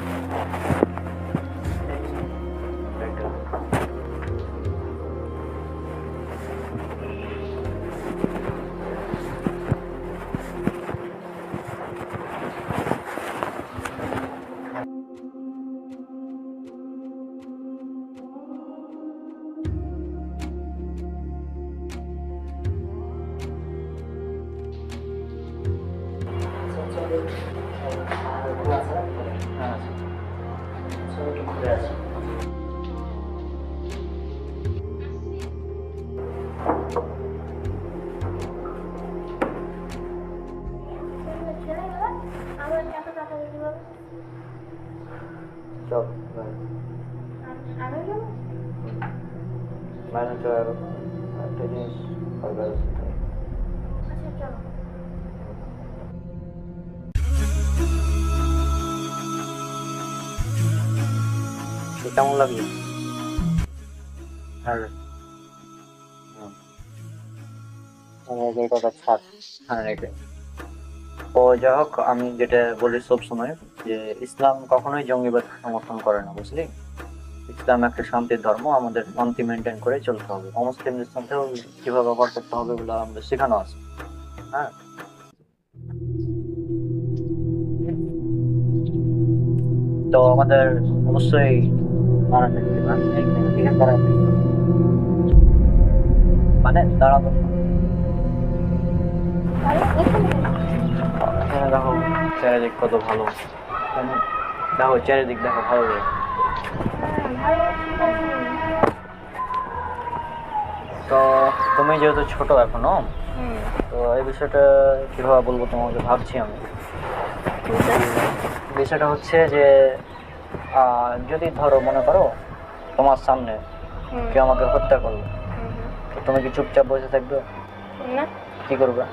আমার এত টাকা দিতে হবে, চল আমি যাবো। মাইনে চলে গেল, একটা জিনিস আচ্ছা চলো। কেমন লাগলো? আর এই কথা ছাড়। হ্যাঁ রেখে ও যাই হোক, আমি যেটা বলি সব সময় যে ইসলাম কখনোই জঙ্গিবাদ সমর্থন করে না, বুঝলি? ইসলাম একটা শান্তির ধর্ম, আমাদের শান্তি মেনটেন করে চলতে হবে। অমুসলিমদের সাথেও কিভাবে ব্যবহার করতে হবে এগুলো আমাদের শেখানো আছে। হ্যাঁ, তো আমাদের অবশ্যই মানা থাকবে না, এখানে দাঁড়াতে মানে দাঁড়াবো। এখানে দেখো চারিদিক কত ভালো, দেখো চারিদিক দেখো ভালো লাগে। তো তুমি যেহেতু ছোট এখনো, তো এই বিষয়টা কিভাবে বলবো তোমাকে ভাবছি আমি। বিষয়টা হচ্ছে যে যদি ধরো মনে করো তোমার সামনে কেউ আমাকে হত্যা করলো, তো তুমি কি চুপচাপ বসে থাকবে? না। কি করবে?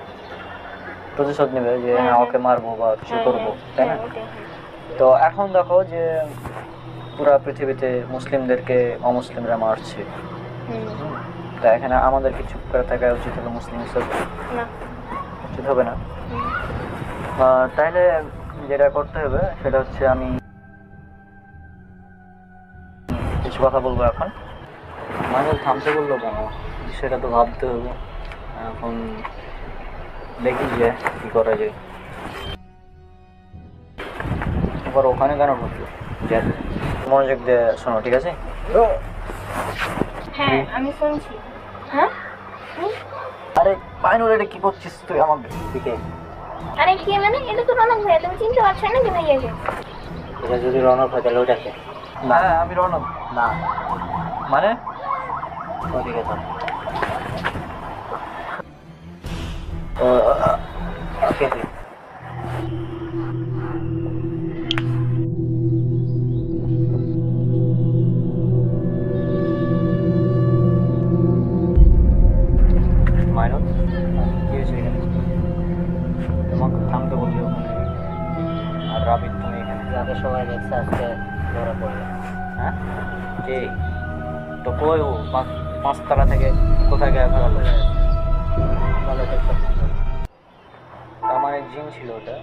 প্রতিশোধ নেবে যে হ্যাঁ ওকে মারবো বা কিছু করবো, তাই না? তো এখন দেখো যে পুরা পৃথিবীতে মুসলিমদেরকে অমুসলিমরা মারছে, তা এখানে আমাদের কি চুপ করে থাকা উচিত হলো মুসলিম হিসেবে? না, উচিত হবে না। তাইলে যেটা করতে হবে সেটা হচ্ছে আমি কিছু কথা বলবো এখন। মানুষ থামতে বললো কেন, সেটা তো ভাবতে হবে। এখন দেখি যে কি করা যায়। এবার ওখানে কেন ঢুকলো? মনোযোগ দিয়ে শোনো, ঠিক আছে? হ্যাঁ আমি শুনছি। হ্যাঁ আরে পাইনুল, এটা কি করছিস তুই আমার দিকে? আরে কি মানে, এটা তো রনক ভাইয়া, তুমি চিনতে পারছো না কি ভাইয়াকে? এটা যদি রনক হয় তাহলে ওটাকে না, আমি রনক না মানে ওদিকে তো ওকে। মাইনুল, কি হয়েছে এখানে? তোমাকে থামতে বললি ওখানে, আর রাবিদ তুমি এখানে। যাকে সবাই দেখছে আজকে ধরা পড়লো। হ্যাঁ কে? তো কই ও? পাঁচতলা থেকে কোথায় গিয়ে ফেরালো? তার মানে জিন ছিল ওটা।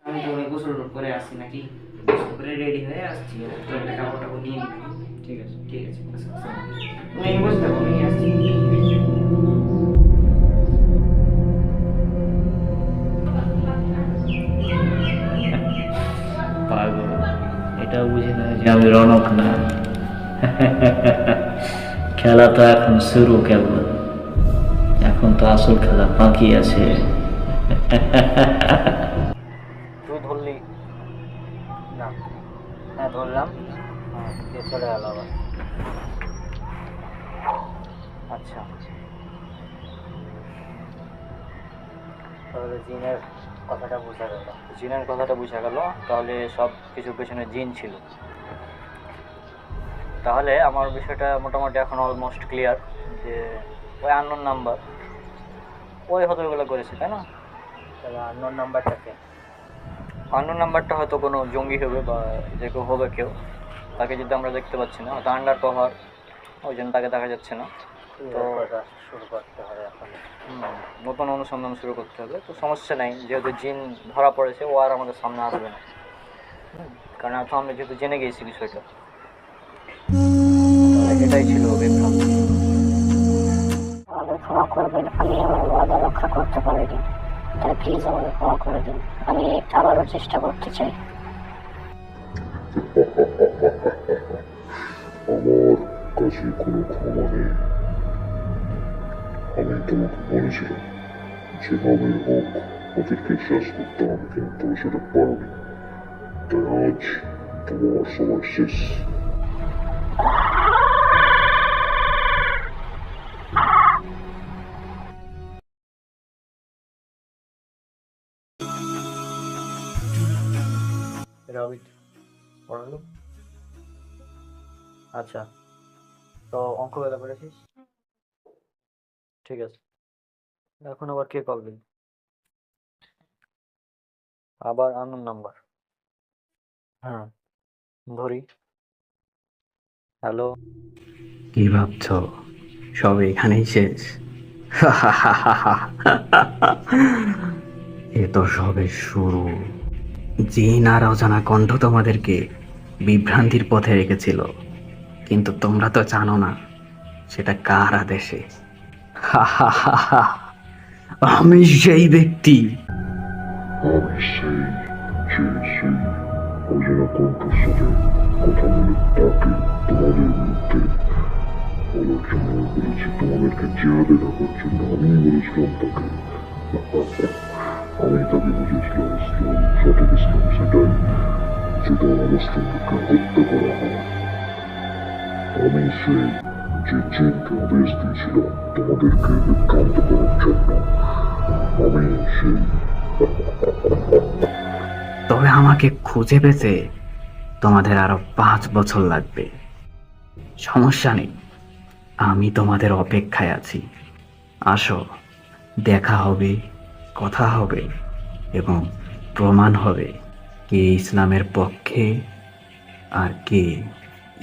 আমি তো গোসল করে আসছি নাকি, গোসল করে রেডি হয়ে আসছি, তো একটা কাপড় টাপড় নিয়ে নিবি। ঠিক আছে ঠিক আছে, আচ্ছা, আচ্ছা। তুমি বসে থাকো, আমি আসছি। পাগল, এটাও বুঝি না যে আমি রনক না। খেলা তো এখন শুরু কেবল, এখন তো আসল খেলা বাকি আছে। তুই ধরলি না? হ্যাঁ ধরলাম, হ্যাঁ দিয়ে চলে গেল আবার। আচ্ছা, তাহলে জিনের কথাটা বোঝা গেল। জিনের কথাটা বোঝা গেল, তাহলে সব কিছুর পেছনে জিন ছিল। তাহলে আমার বিষয়টা মোটামুটি এখন অলমোস্ট ক্লিয়ার যে ওই আননোন নাম্বার ওই হয়তো এগুলো করেছে, তাই না? তাহলে আননোন নাম্বারটাকে, আননোন নাম্বারটা হয়তো কোনো জঙ্গি হবে বা যে কেউ হবে, কেউ তাকে যদি আমরা দেখতে পাচ্ছি না, হয়তো আন্ডার কভার, ওই জন্য তাকে দেখা যাচ্ছে না। তো শুরু করতে হবে এখন, নতুন অনুসন্ধান শুরু করতে হবে। তো সমস্যা নেই, যেহেতু জিন ধরা পড়েছে ও আর আমাদের সামনে আসবে না, কারণ এখন আমরা যেহেতু জেনে গিয়েছি বিষয়টা। এটাই ছিল বিভ্রান্তি। আমাদের ক্ষমা করবেন, আমি আমার ওয়াদা রক্ষা করতে পারিনি, তাই প্লিজ আমাদের ক্ষমা করে দিন। আমি আবারও চেষ্টা করতে চাই। আমার কাছে কোনো ক্ষমা নেই। আমি তোমাকে বলেছিলাম যেভাবে হোক ওদেরকে শেষ করতে হবে, কিন্তু সেটা পারোনি। তাই আজ তোমার সময় শেষ। রাবিট পড়ালো। আচ্ছা, তো অঙ্ক বেলা করেছিস? ঠিক আছে, এখন আবার কে কল দিন? আবার আননোন নাম্বার। হ্যাঁ ধরি। হ্যালো। কি ভাবছ সব এখানেই শেষ? এ তো সবে শুরু। জিন আর অজানা কণ্ঠ তোমাদেরকে বিভ্রান্তির পথে রেখেছিল, কিন্তু তোমরা তো জানো না সেটা কার আদেশে। আমি সেই ব্যক্তি। আমি সেই অজানা কণ্ঠের সাথে কথা বলে তাকে তোমাদের বিরুদ্ধে বলার জন্য বলেছি, তোমাদেরকে জেহাদে রাখার জন্য আমি বলেছিলাম তাকে। আমি তাকে বুঝেছিলাম ইসলাম সঠিক ইসলাম সেটাই, যেটা মুসলিমদেরকে হত্যা করা হয়। আমি সেই যে জিনকে আদেশ দিয়েছিলাম তোমাদেরকে বিভ্রান্ত করার জন্য। আমি সেই। তবে আমাকে খুঁজে পেতে তোমাদের আরো 5 বছর লাগবে। সমস্যা নেই, আমি তোমাদের অপেক্ষায় আছি। আসো, দেখা হবে, কথা হবে এবং প্রমাণ হবে কে ইসলামের পক্ষে আর কে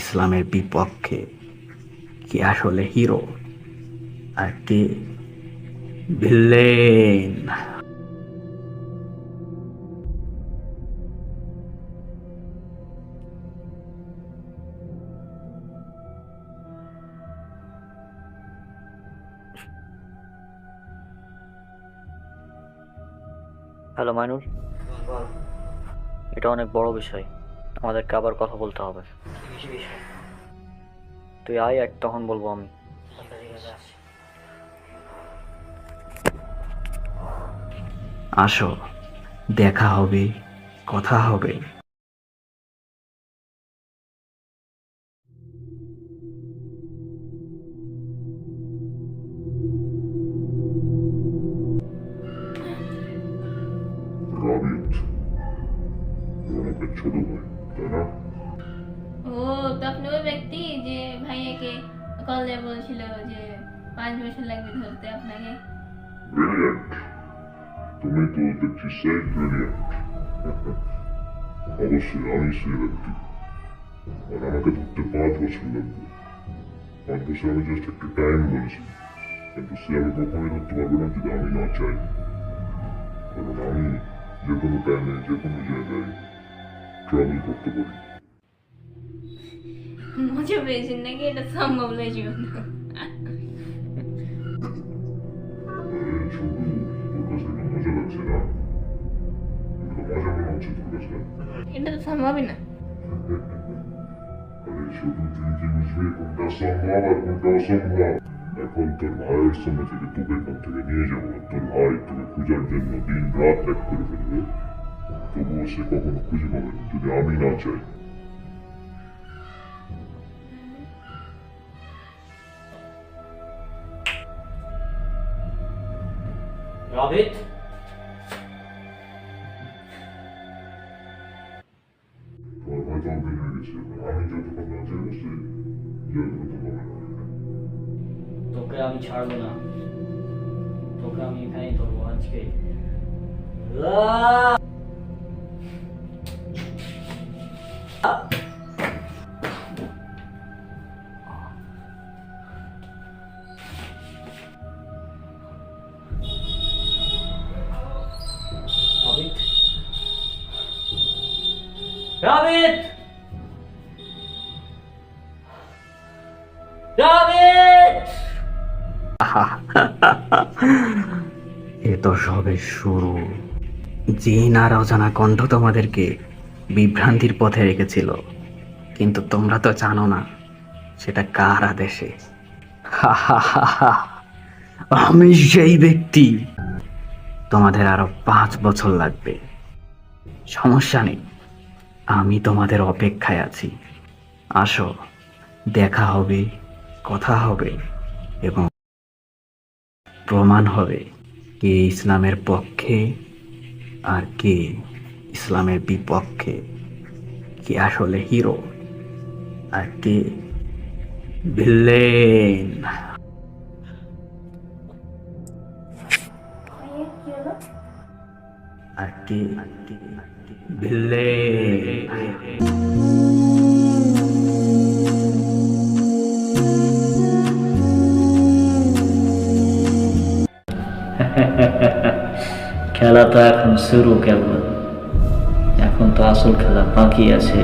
ইসলামের বিপক্ষে, কে আসলে হিরো আর কে ভিলেন। হ্যালো মাইনুল, এটা অনেক বড় বিষয়, আমাদেরকে আবার কথা বলতে হবে। তুই আয়, এক তখন বলবো আমি। আসো, দেখা হবে, কথা হবে। রাবিত, রৌনকের ছোট ভাই, তাই না? ও তো আপনি ওই ব্যক্তি যে ভাইয়াকে কল দিয়ে বলছিল যে 5 বছর লাগবে ধরতে আপনাকে। ব্রিলিয়ান্ট, তুমি তো দেখছি সেই ব্রিলিয়ান্ট। অবশ্যই আমি সেই ব্যক্তি, আর আমাকে ধরতে 5 বছর লাগবে। 5 বছর আমি জাস্ট একটা টাইম বলেছি, কিন্তু সে আমি কখনোই ধরতে পারবো না যদি আমি না চাই। কারণ আমি যে কোনো টাইমে যে কোনো জায়গায় ট্রাভেল করতে পারি। মজা পেয়েছেন নাকি? এটা সম্ভব নয় জীবন। শুধু তোর কাছে এটা মজা লাগছে না? এটা মজা মনে হচ্ছে তোর কাছে? এটা তো সম্ভবই না। আরে শুধু তুই কি বুঝবি কোনটা সম্ভব আর কোনটা অসম্ভব? এখন তোর ভাইয়ের সামনে থেকে তোকে এখান থেকে নিয়ে যাবো, তোর ভাই তোকে খোঁজার জন্য দিন রাত এক করে ফেলবে, তবুও সে কখনো খুঁজে পাবে না যদি আমি না চাই। রাবিত, তোর ভাই তো অজ্ঞান হয়ে গেছে, আমি যতক্ষণ না চাইবো সে যতক্ষণ পাবে না। তোকে আমি ছাড়বো না, তোকে আমি এখানেই ধরবো আজকে। রাবিত, রাবিত, রাবিত। এ তো সবে শুরু। জিন আর অজানা কণ্ঠ তোমাদেরকে বিভ্রান্তির পথে রেখেছিল, কিন্তু তোমরা তো জানো না সেটা কার আদেশে। আমি সেই ব্যক্তি। তোমাদের আরো 5 বছর লাগবে। সমস্যা নেই, আমি তোমাদের অপেক্ষায় আছি। আসো, দেখা হবে, কথা হবে এবং প্রমাণ হবে কে ইসলামের পক্ষে আর কে ইসলামের বিপক্ষে, কে আসলে হিরো আর কে ভিলেন। আর কে ভিলেন। খেলা তো এখন শুরু কেবল, এখন তো আসল খেলা বাকি আছে।